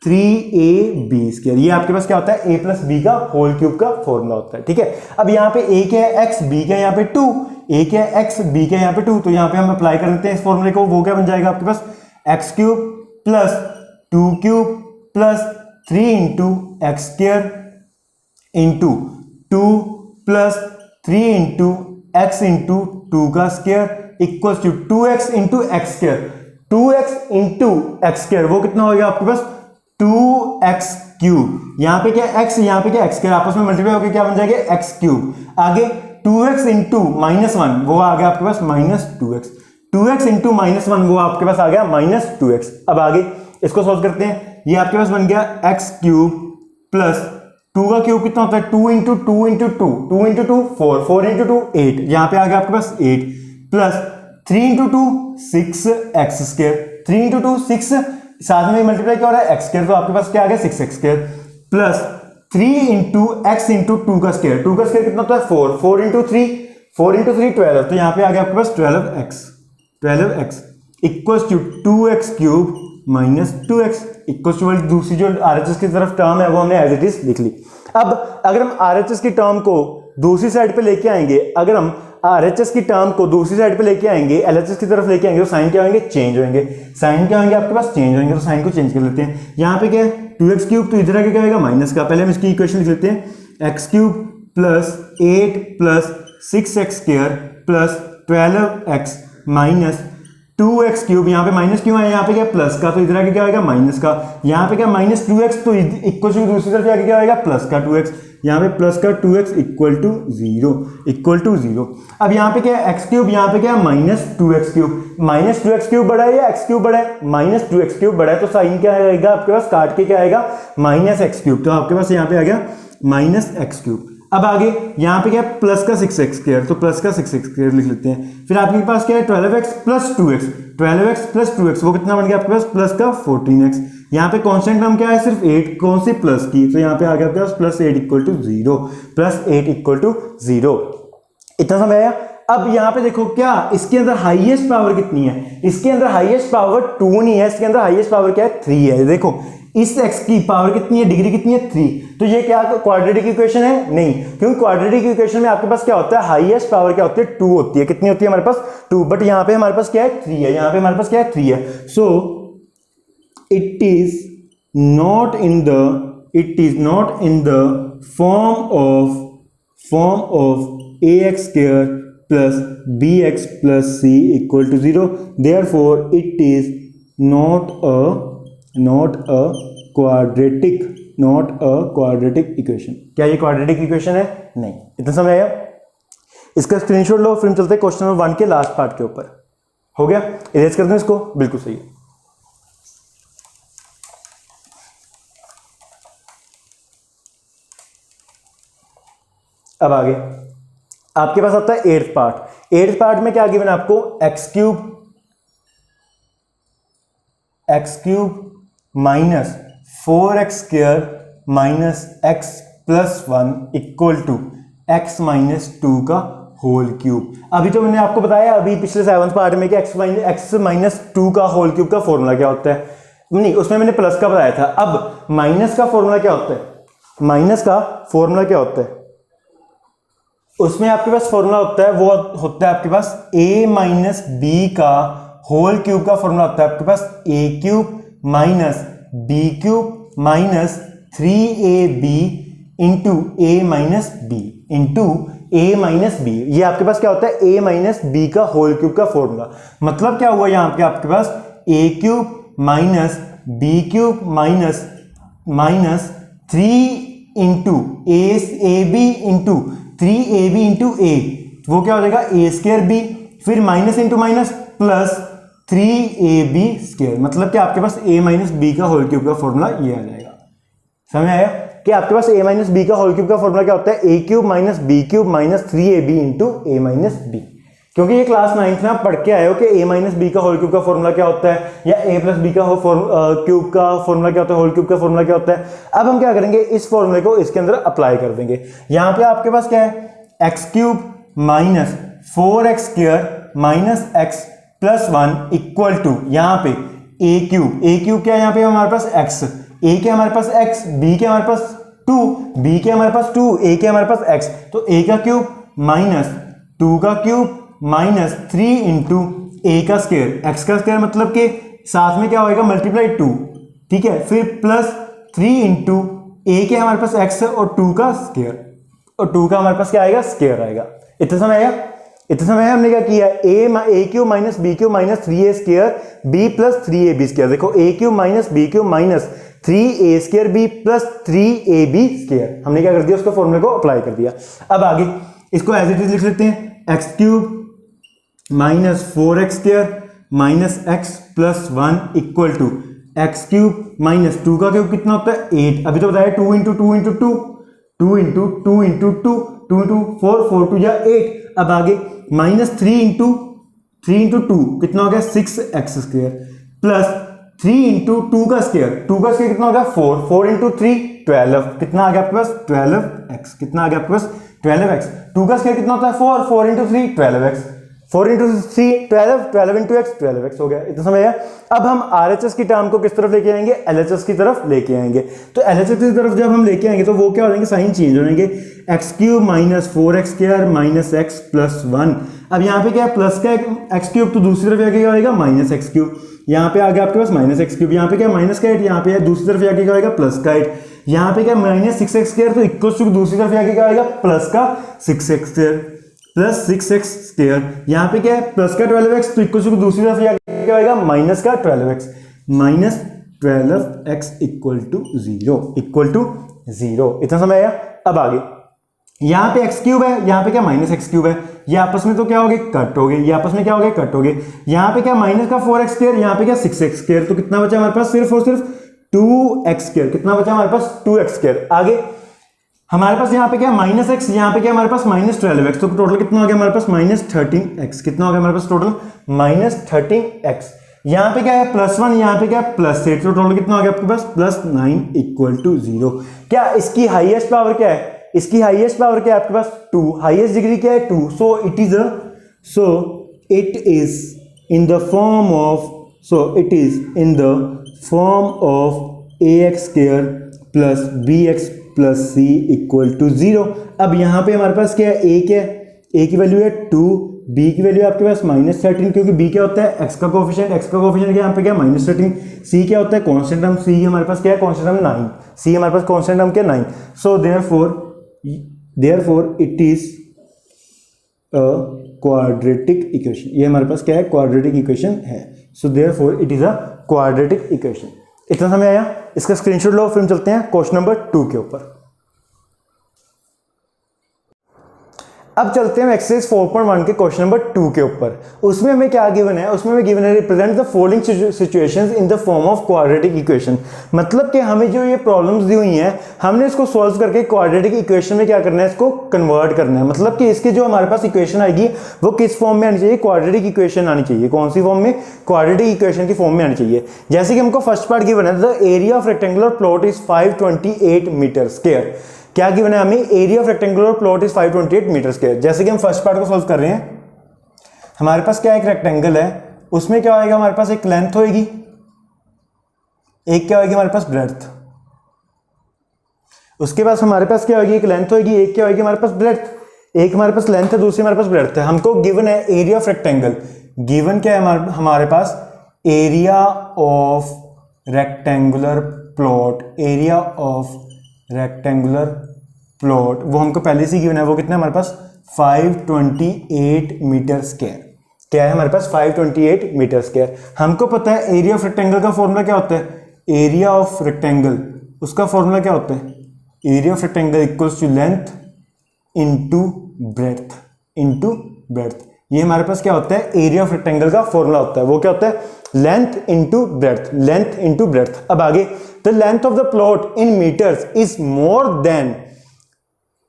3ab square. ये आपके पास क्या होता है, a प्लस बी का होल क्यूब का फॉर्मूला होता है, ठीक है। अब यहाँ पे a क्या है x, b क्या है यहाँ पे 2, a क्या है x, b क्या है यहाँ पे 2, तो यहाँ पे हम अप्लाई कर देते हैं इस फॉर्मूले को। वो क्या बन जाएगा आपके पास, x cube plus 2 cube plus 3 into x square into 2 plus 3 into x into 2 का square equals to 2x into x square. 2x into x square वो कितना हो गया आपके पास, 2x क्यूब। यहाँ पे क्या x, यहाँ पे क्या x स्क्वायर, आपस में मल्टीप्लाई होकर क्या बन जाएगा x क्यूब। आगे 2x इंटू -1 वो आ गया आपके पास -2x। 2x इंटू -1 वो आपके पास आ गया -2x। अब आगे इसको सॉल्व करते हैं। ये आपके पास बन गया x क्यूब प्लस 2 का क्यूब कितना होता है, 2 इंटू 2 इंटू 2, 2 इंटू 2 4, 4 इंटू 2 8, यहाँ पे आ गया आपके पास 8 plus 3 into 2 6 x square, 3 into 2 6, साथ में मल्टीप्लाई क्या हो रहा है एक्स स्क्वायर, तो आपके पास क्या आ गया 6 x square plus 3 into x into 2 का स्क्वायर, 2 का स्क्वायर कितना होता है 4, 4 इंटू 3, 4 इंटू 3 12, तो यहाँ पे आ गया आपके पास 12x equals to 2x cube minus 2x equals to, दूसरी जो आरएचएस की तरफ टर्म है वो हमने एज इट इज लिख ली। अब अगर हम आरएचएस की टर्म को दूसरी साइड पे लेके आएंगे, अगर हम आरएचएस की टर्म को दूसरी साइड पे लेके आएंगे, एलएचएस की तरफ लेके आएंगे, तो साइन क्या होंगे, चेंज होंगे। साइन क्या होंगे आपके पास, चेंज होंगे, तो साइन को चेंज कर लेते हैं। यहाँ पे क्या है 2x क्यूब, तो इधर आगे क्या आएगा माइनस का। पहले हम इसकी इक्वेशन लिख लेते हैं, x cube plus 8 plus 6x square plus 12x minus 2x cube. यहाँ पे माइनस क्यों है, यहाँ पे क्या प्लस का, तो इधर आगे क्या आएगा माइनस का। यहाँ पे क्या माइनस 2x, तो इक्वल टू दूसरी तरफ आगे क्या आएगा प्लस का 2x, यहाँ पे प्लस का 2x इक्वल टू 0। अब यहाँ पे क्या है एक्स क्यूब, यहाँ पे क्या है minus 2x cube. Minus 2x cube बड़ा है या एक्स क्यूब बड़ा है, माइनस 2x क्यूब बड़ा है, तो साइन क्या आएगा आपके पास, काट के क्या आएगा माइनस एक्स क्यूब, तो आपके पास यहाँ पे आ गया माइनस एक्स क्यूब। अब आगे यहाँ पे क्या है, प्लस का 6x², तो प्लस का 6x² लिख लेते हैं। फिर आपके पास क्या है 12x plus 2x, 12x plus 2x वो कितना बन गया आपके पास, प्लस का 14x। यहाँ पे कांस्टेंट टर्म क्या है, सिर्फ 8 कौन सी प्लस की, तो यहाँ पे आ गया आपके पास plus 8 equal to 0, plus 8 equal to 0। इतना समझ आया। अब यहाँ पे देखो क्या इसके अंदर हाईएस्ट पावर कितनी है, इसके अंदर हाईएस्ट पावर 2 नहीं है, इसके अंदर हाईएस्ट पावर क्या है 3 है। देखो इस x की पावर कितनी है, डिग्री कितनी है 3, तो ये क्या क्वाड्रेटिक इक्वेशन है, नहीं, क्योंकि क्वाड्रेटिक इक्वेशन में आपके पास क्या होता है, हाईएस्ट पावर क्या होती है 2 होती है। कितनी होती है हमारे पास 2, बट यहाँ पे हमारे पास क्या है 3 है, यहाँ पे हमारे पास क्या है 3 है। So it is not in the form of ax² plus bx plus c equal to 0, therefore it is not a quadratic equation। क्या ये quadratic equation है, नहीं। इतना समझ आया। इसका स्क्रीनशॉट लो, फिर चलते हैं क्वेश्चन नंबर 1 के लास्ट पार्ट के ऊपर। हो गया, इरेज कर दूं इसको, बिल्कुल सही है। अब आगे आपके पास आता है 8th पार्ट। 8th पार्ट में क्या गिवन है आपको, x³ minus 4x² minus x plus 1 equal to x minus 2 का होल क्यूब। अभी तो मैंने आपको बताया अभी पिछले 7th पार्ट में कि x माइनस 2 का होल क्यूब का फॉर्मूला क्या होता है, नहीं उसमें मैंने प्लस का बताया था। अब माइनस का फॉर्मूला क्या होता है, माइनस का फॉर्मूला क्या होता है, उसमें आपके पास फॉर्मूला होता है, वो होता है आपके पास a माइनस बी का होल क्यूब का फॉर्मूला होता है आपके पास a³ minus b³ minus 3ab into a minus b into a minus b. ये आपके पास क्या होता है, a माइनस बी का होल क्यूब का फॉर्मूला। मतलब क्या हुआ यहाँ पे आपके पास a³ minus b³ minus 3 into ab into 3ab into a, वो क्या हो जाएगा a²b, फिर minus into minus plus 3ab²। मतलब कि आपके पास a माइनस बी का होल क्यूब का फॉर्मूला ये आ जाएगा। समझ आया कि आपके पास a माइनस बी का होल क्यूब का फॉर्मूला क्या होता है, a³ minus b³ minus 3ab into a minus b. क्योंकि ये क्लास 9th में आप पढ़ के आए हो कि a माइनस बी का होल क्यूब का फॉर्मूला क्या होता है, या a प्लस बी का क्यूब का फॉर्मूला क्या होता है, होल क्यूब का फॉर्मूला क्या होता है। अब हम क्या करेंगे, इस फॉर्मूले को इसके अंदर अप्लाई कर देंगे। यहाँ पे आपके पास क्या है, x³ minus 4x² minus x plus 1 equal to यहाँ पे a³ क्या है यहाँ पे हमारे पास x, a के हमारे पास x, b के हमारे पास 2, b के हमारे पास 2, a के हमारे पास x, तो a का क्यूब माइनस 2 का क्यूब माइनस 3 इंटू a का स्क्वायर, x का स्क्वायर मतलब कि साथ में क्या होएगा मल्टीप्लाई 2, ठीक है, फिर प्लस 3 इंटू a के हमारे पास x और 2 का स्क्वायर, और 2 का हमारे पास क्या आएगा स्क्वायर आएगा। इतना समय आएगा, इतना समय हमने क्या किया, a³ minus b³ minus 3a² b plus 3ab²। देखो a³ minus b³ minus 3a² plus 3ab², हमने क्या कर दिया, उसको फॉर्मूले को अप्लाई कर दिया। अब आगे इसको एज इट इज लिख लेते हैं, x³ minus 4x² minus x plus 1 equal to x³ minus 2 का क्यूब कितना होता है 8। अभी तो बताया 2 into 2 into 2, 2 into 2 into 2, 2 into 4, 4 two या 8। अब आगे माइनस 3 इंटू 2 कितना हो गया 6x² प्लस 3 इंटू 2 का स्क्वायर, 2 का स्क्वायर कितना हो गया 4, 4 इंटू 3 12, कितना आ गया आपके पास 12x, कितना आ गया आपके पास 12x। 2 का स्क्वायर कितना होता है 4, 4 into 3 12x, 4 into 3 12, 12 into x 12x हो गया। इतना समझ आया। अब हम RHS की टर्म को किस तरफ लेके आएंगे, LHS की तरफ लेके आएंगे। तो LHS की तरफ जब हम लेके आएंगे तो वो क्या हो जाएंगे, साइन चेंज हो जाएंगे, x³ minus 4x² minus x plus 1। अब यहाँ पे क्या है प्लस का x³, तो दूसरी तरफ आगे क्या होगा माइनस x³, यहाँ पे आ गया आपके पास माइनस x³, यहाँ पे क्या माइनस का 8, यहाँ पे दूसरी तरफ आगे क्या होगा प्लस का 8, यहाँ पे क्या माइनस 6x², तो इक्वल टू दूसरी तरफ आगे क्या आएगा प्लस का 6x² प्लस 6x², यहाँ पे क्या है प्लस का 12x, तो इक्वल टू दूसरी तरफ क्या आएगा माइनस का 12x, minus 12x equal to 0। इतना समझ आया। अब आगे यहाँ पे x³ है, यहाँ पे क्या माइनस x³ है, ये आपस में तो क्या हो गए कट हो गए, ये आपस में क्या हो गए कट हो गए। यहाँ पे क्या माइनस का 4x², यहाँ पे क्या 6x², तो कितना बचा हमारे पास सिर्फ और सिर्फ 2x², कितना बचा हमारे पास 2x²। आगे हमारे पास यहाँ पे क्या माइनस एक्स, यहाँ पे क्या हमारे पास माइनस 12x, तो टोटल कितना हो गया हमारे पास माइनस 13x। कितना हो गया हमारे पास टोटल माइनस 13x। यहाँ पे क्या है +1, यहाँ पे क्या है +8, तो टोटल कितना हो गया आपके पास +9 इक्वल टू 0। क्या इसकी हाईएस्ट पावर क्या है, इसकी हाईएस्ट पावर क्या है आपके पास 2, हाईएस्ट डिग्री क्या है 2, so it is in the form of, ax square plus bx plus c equal to 0। अब यहाँ पे हमारे पास क्या है, a क्या है, a की वैल्यू है 2, b की वैल्यू आपके पास -13, क्योंकि b क्या होता है x का कोफिशिएंट क्या यहाँ पे क्या -13, c क्या होता है कांस्टेंट टर्म, c हमारे पास क्या है कांस्टेंट टर्म 9, c हमारे पास कांस्टेंट टर्म क्या 9, so therefore it is a quadratic equation. ये हमारे पास क्या है क्वाड्रेटिक इक्वेशन है, so therefore it is a quadratic equation. इतना समझ आया, इसका स्क्रीनशॉट लो, फिर चलते हैं क्वेश्चन नंबर 2 के ऊपर। अब चलते हैं एक्सरसाइज 4.1 के क्वेश्चन नंबर 2 के ऊपर। उसमें हमें क्या गिवन है, उसमें हमें गिवन है represent the following situations in the form of quadratic equation. मतलब कि हमें जो ये प्रॉब्लम्स दी हुई हैं, हमने इसको सॉल्व करके क्वाड्रेटिक इक्वेशन में क्या करना है, इसको कन्वर्ट करना है। मतलब कि इसकी जो हमारे पास इक्वेशन आएगी वो किस फॉर्म में आनी चाहिए, क्वाड्रेटिक इक्वेशन आनी चाहिए। कौन सी फॉर्म में, क्वाड्रेटिक इक्वेशन की फॉर्म में आनी चाहिए। जैसे कि हमको फर्स्ट पार्ट गिवन है, the area of rectangular plot is 528 metre square. क्या गिवन है हमें, area of rectangular plot is 528 metre square. जैसे कि हम फर्स्ट पार्ट को सॉल्व कर रहे हैं, हमारे पास क्या एक रेक्टेंगल है, उसमें क्या होएगा हमारे पास एक लेंथ होएगी, एक क्या होएगी हमारे पास ब्रेड्थ, उसके बाद हमारे पास क्या होगी एक लेंथ होएगी, एक क्या होएगी हमारे पास ब्रेड्थ। एक हमारे पास लेंथ है, दूसरी हमारे पास ब्रेड्थ है। हमको गिवन है एरिया ऑफ रेक्टेंगल, गिवन क्या है हमारे पास area of rectangular plot, area of rectangular plot वो हमको पहले से गिवन है, वो कितना है हमारे पास 528 मीटर स्क्वायर। क्या है हमारे पास 528 मीटर स्क्वायर। हमको पता है एरिया ऑफ रेक्टेंगल का फॉर्मूला क्या होता है, एरिया ऑफ रेक्टेंगल उसका फॉर्मूला क्या होता है, area of rectangle equals to length into breadth. ये हमारे पास क्या होता है, एरिया ऑफ रेक्टेंगल का फॉर्मूला होता है, वो क्या होता है लेंथ इनटू ब्रेड्थ। अब आगे, the length of the plot in metres is more than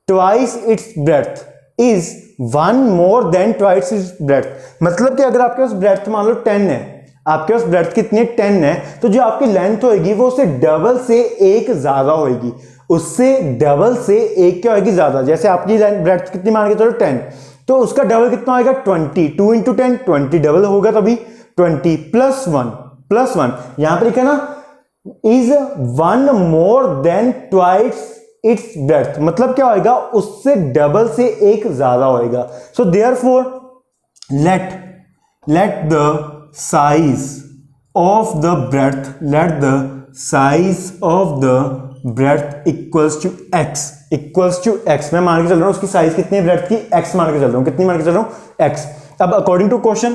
twice its breadth, is 1 more than twice its breadth. मतलब कि अगर आपके पास ब्रेड्थ मान लो 10 है, आपके पास ब्रेड्थ कितनी 10 है, तो जो आपकी लेंथ होगी वो उससे डबल से एक ज्यादा होगी, उससे डबल से एक क्या होगी ज्यादा। जैसे आपकी ब्रेड्थ कितनी मान के चलो 10, तो उसका डबल कितना होगा 20, 2 इंटू 10 20 डबल होगा, तभी 20 प्लस 1 यहां पर लिखा ना is 1 more than twice its breadth. मतलब क्या होएगा उससे डबल से एक ज्यादा होएगा। So therefore let the size of the breadth equals to x. मैं मान के चल रहा हूं उसकी साइज कितनी है ब्रेड्थ की, एक्स मान के चल रहा हूं, कितनी मान के चल रहा हूं एक्स। अब अकॉर्डिंग टू क्वेश्चन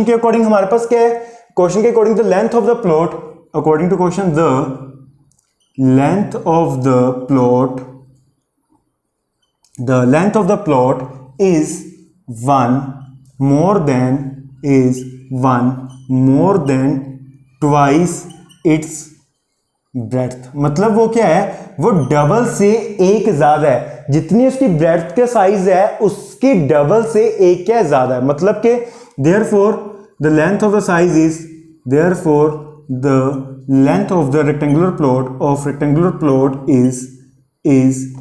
के अकॉर्डिंग हमारे पास क्या है, क्वेश्चन के according the length of the plot, according to question the length of the plot is 1 more than twice its breadth। मतलब वो क्या है, वो डबल से एक ज्यादा है, जितनी उसकी ब्रेड्थ का साइज है उसकी डबल से एक क्या ज्यादा है। मतलब के therefore the length of the size is the length of the rectangular plot is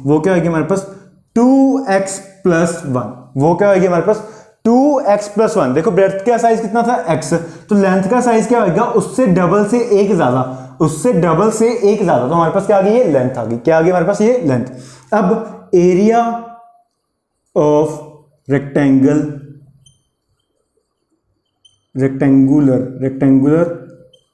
वो क्या होगी हमारे पास 2x plus 1। वो क्या होगी हमारे पास 2x plus 1। देखो ब्रेड्थ का साइज कितना था x, तो लेंथ का साइज क्या होगा उससे डबल से एक ज्यादा, तो हमारे पास क्या आ गई, ये लेंथ आ गई। क्या आ गई हमारे पास, ये लेंथ। अब एरिया ऑफ रेक्टेंगुलर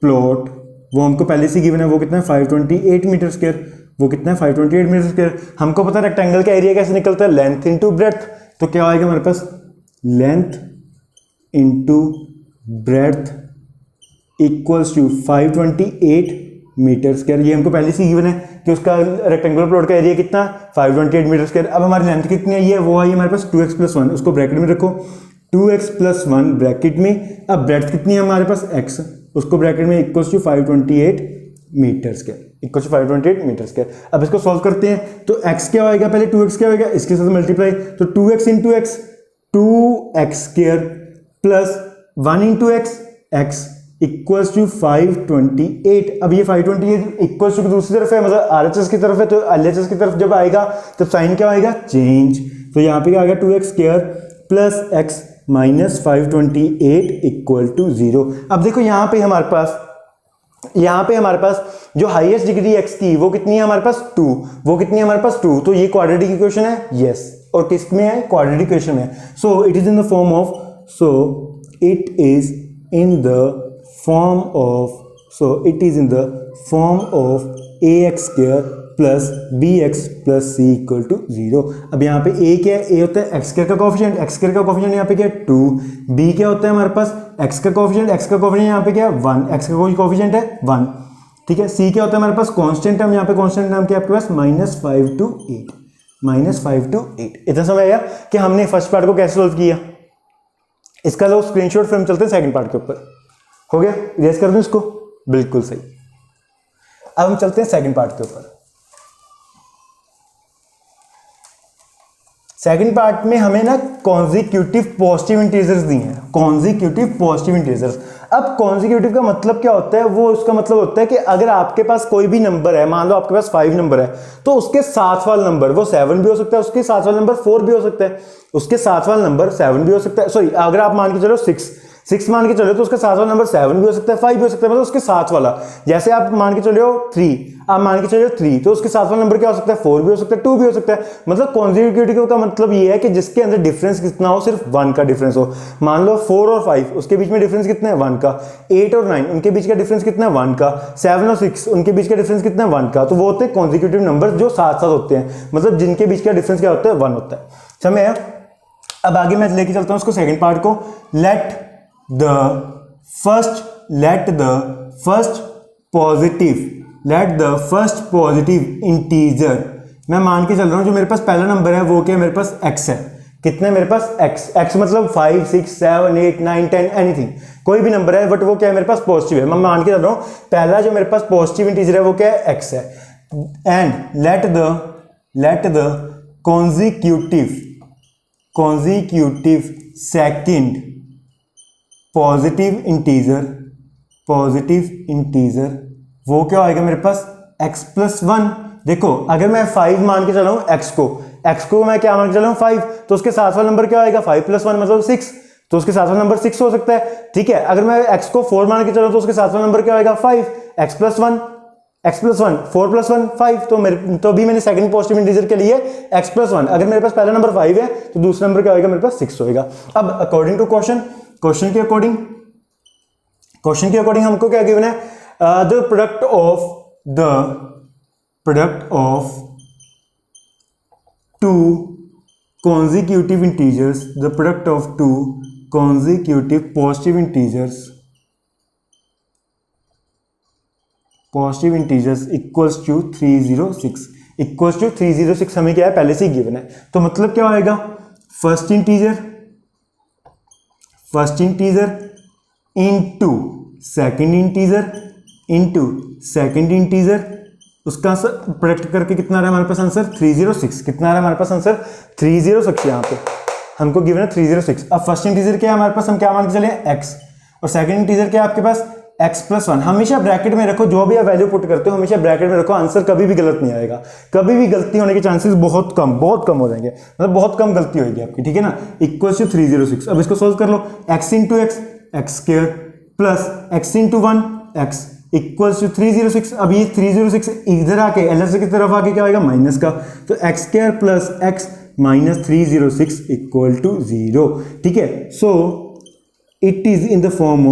प्लॉट वो हमको पहले से गिवन है, वो कितना है 528 मीटर स्क्वायर। वो कितना है 528 मीटर स्क्वायर। हमको पता है रेक्टेंगल का एरिया कैसे निकलता है, लेंथ इनटू ब्रेड्थ। तो क्या आएगा हमारे पास length into breadth equals to 528 metre square. ये हमको पहले से गिवन है कि उसका रेक्टेंगुलर प्लॉट का एरिया कितना 528 मीटर स्क्वायर। अब हमारी लेंथ कितनी आई है, वो आई हमारे पास 2x plus 1, उसको ब्रैकेट में रखो 2x plus 1 ब्रैकेट में। अब ब्रेड्थ कितनी है हमारे पास x, उसको ब्रैकेट में equals to 528 metre square. Equal to 528 metre square. अब इसको सॉल्व करते हैं तो x क्या होएगा, पहले 2x क्या होएगा, इसके साथ मल्टीप्लाई, तो 2x into x 2x square plus 1 into x equals to 528। अब ये 528 इक्वल्स टू दूसरी तरफ है, मतलब RHS की तरफ है, तो LHS की तरफ जब आएगा तब साइन क्या आएगा, चेंज। तो यहाँ पे क्या आ गया 2x square plus x minus 528 equal to 0। अब देखो यहाँ पे हमारे पास जो हाईएस्ट डिग्री x की वो कितनी है हमारे पास 2, वो कितनी है हमारे पास 2, तो ये क्वाड्रेटिक इक्वेशन है, यस। और किस में है, क्वाड्रेटिक इक्वेशन है। So it is in the form of, so it is in the form of, so it is in the form of ax square plus bx plus c equal to 0। अब यहाँ पे a क्या है, a होता है x स्क्वायर का कोफिशिएंट, x स्क्वायर का कोफिशिएंट यहाँ पे क्या है 2, b क्या होता है हमारे पास x का कोफिशिएंट, x का कोफिशिएंट यहाँ पे क्या है 1, x का कोफिशिएंट है 1, ठीक है। c क्या होता है हमारे पास कांस्टेंट टर्म, यहाँ पे कांस्टेंट टर्म क्या है आपके पास -5 to 8, -5 to 8। इतना समझ आया कि हमने फर्स्ट पार्ट को कैसे सोल्व किया। इसका लो स्क्रीनशॉट, फिर हम चलते हैं सेकंड पार्ट के ऊपर। हो गया, इरेज कर दूं इसको, बिल्कुल सही। अब हम चलते हैं सेकंड पार्ट के ऊपर। सेकंड पार्ट में हमें ना कॉन्जिक्यूटिव पॉजिटिव इंटीजर्स दिए हैं, कॉन्जिक्यूटिव पॉजिटिव इंटीजर्स। अब कॉन्जिक्यूटिव का मतलब क्या होता है, वो उसका मतलब होता है कि अगर आपके पास कोई भी नंबर है, मान लो आपके पास 5 नंबर है, तो उसके साथ वाला नंबर वो 7 भी हो सकता है, उसके साथ वाला नंबर 4 भी हो सकता है, उसके साथ वाला नंबर 7 भी हो सकता है, सॉरी अगर आप मान के चलो 6 मान के चलो तो उसके साथ वाला नंबर 7 भी हो सकता है, 5 भी हो सकता है, मतलब उसके साथ वाला। जैसे आप मान के चलो 3, आप मान के चलो 3, तो उसके साथ वाला नंबर क्या हो सकता है, 4 भी हो सकता है, 2 भी हो सकता है। मतलब कॉन्जिक्यूटिव का मतलब ये है कि जिसके अंदर डिफरेंस कितना हो, सिर्फ 1 का डिफरेंस हो। मान लो 4 और 5 उसके बीच में डिफरेंस कितना है, 1 का। 8 और 9 उनके बीच का डिफरेंस कितना है, 1 का। 7 और 6 उनके बीच का डिफरेंस कितना है, 1 का। तो वो होते हैं कॉन्जिक्यूटिव नंबर जो साथ साथ होते हैं, मतलब जिनके बीच का डिफरेंस क्या होता है, 1 होता है। समझ आया। अब आगे मैं लेके चलता हूं उसको सेकंड पार्ट को। Let the first positive integer, मैं मान के चल रहा हूं जो मेरे पास पहला नंबर है वो क्या है, मेरे पास x है। कितने है मेरे पास, x मतलब 5 6 7 8 9 10 एनीथिंग, कोई भी नंबर है, बट वो क्या है मेरे पास पॉजिटिव है। मैं मान के चल रहा हूं पहला जो मेरे पास पॉजिटिव इंटीजर है वो क्या है, x है। And let the consecutive second positive integer वो क्या आएगा मेरे पास, x प्लस 1। देखो अगर मैं 5 मान के चला हूं x को मैं क्या मान के चला हूं 5, तो उसके साथ वाला नंबर क्या आएगा, 5 प्लस 1 मतलब 6, तो उसके साथ वाला नंबर 6 हो सकता है, ठीक है। अगर मैं x को 4 मान के चला तो उसके साथ वाला नंबर क्या आएगा, 5, x प्लस 1 4 प्लस 1 5, तो अभी मैंने सेकंड पॉजिटिव इंटीजर के लिए x प्लस 1। अगर मेरे पास पहला नंबर 5 है तो दूसरा नंबर क्या होगा, मेरे पास 6 होगा। अब अकॉर्डिंग टू क्वेश्चन के अकॉर्डिंग हमको क्या गिवन है, the product of two consecutive integers, the product of two consecutive positive integers equals to 306 हमें क्या है, पहले से ही गिवन है। तो मतलब क्या होएगा, first integer into second integer उसका प्रोडक्ट करके कितना आ रहा है हमारे पास आंसर, 306। कितना आ रहा है हमारे पास आंसर, 306। यहाँ पे हमको गिवन है 306। अब फर्स्ट इंटीजर क्या है हमारे पास, हम क्या मान के चले, x, और सेकंड इंटीजर क्या है आपके पास, x प्लस 1। हमेशा ब्रैकेट में रखो, जो भी आप वैल्यू पुट करते हो हमेशा ब्रैकेट में रखो, आंसर कभी भी गलत नहीं आएगा। कभी भी गलती होने के चांसेस बहुत कम हो जाएंगे, मतलब बहुत कम गलती होगी आपकी, ठीक है ना। Equal to 306। अब इसको सोल्व कर लो, x into x square plus x into 1 x equals to 306। अब ये 306 इधर आके एलएस की तरफ आके क्या आएगा, माइनस का, तो x square plus x minus 306 equal to 0, ठीक है। So it is in the form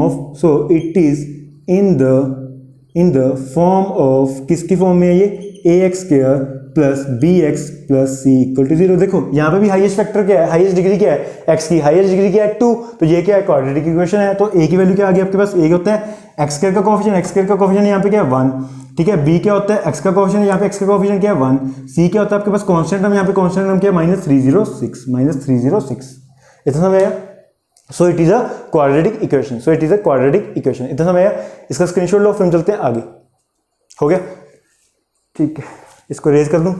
of किसकी फॉर्म में है ये, ax square plus bx plus c equal to 0। देखो यहाँ पे भी हाईएस्ट फैक्टर क्या है, हाईएस्ट डिग्री क्या है, x की हाईएस्ट डिग्री क्या है 2, तो ये क्या है, क्वाड्रेटिक इक्वेशन है। तो a की वैल्यू क्या आ गई आपके पास, a होता है x स्क्वायर का कोएफिशिएंट यहाँ पे क्या है 1, ठीक है। b क्या होता है x का कोएफिशिएंट, यहाँ पे x का कोएफिशिएंट क्या है 1। c क्या होता है आपके पास कांस्टेंट टर्म, यहाँ पे कांस्टेंट टर्म क्या है -306। इतना समझ आया। सो it is a quadratic equation, इतना समझ आया। इसका स्क्रीनशॉट लो, फिर चलते हैं आगे। हो गया। ठीक है, इसको रेज कर दूं।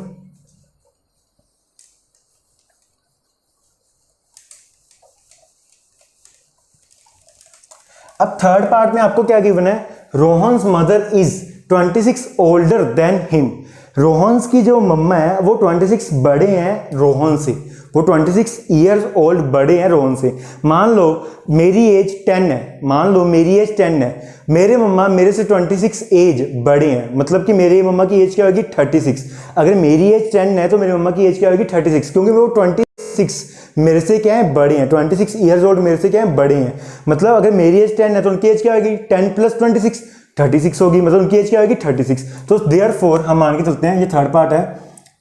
अब थर्ड पार्ट में आपको क्या गिवन है, Rohan's mother is 26 older than him. Rohan's की जो मम्मा है वो 26 बड़े हैं रोहन से, वो 26 ईयर्स ओल्ड बड़े हैं रोहन से। मान लो मेरी एज 10 है, मान लो मेरी एज 10 है, मेरे मम्मा मेरे से 26 एज बड़े हैं, मतलब कि मेरी मम्मा की एज क्या होगी 36। अगर मेरी एज 10 है तो मेरी मम्मा की एज क्या होगी 36, क्योंकि वो 26 मेरे से क्या है बड़े हैं, 26 ईयर्स ओल्ड मेरे से क्या है बड़े हैं। मतलब अगर मेरी एज 10 है तो उनकी एज क्या होगी 10 + 26 36 होगी, मतलब उनकी एज क्या होगी 36। तो देयरफॉर हम मान के चलते हैं, ये थर्ड पार्ट है,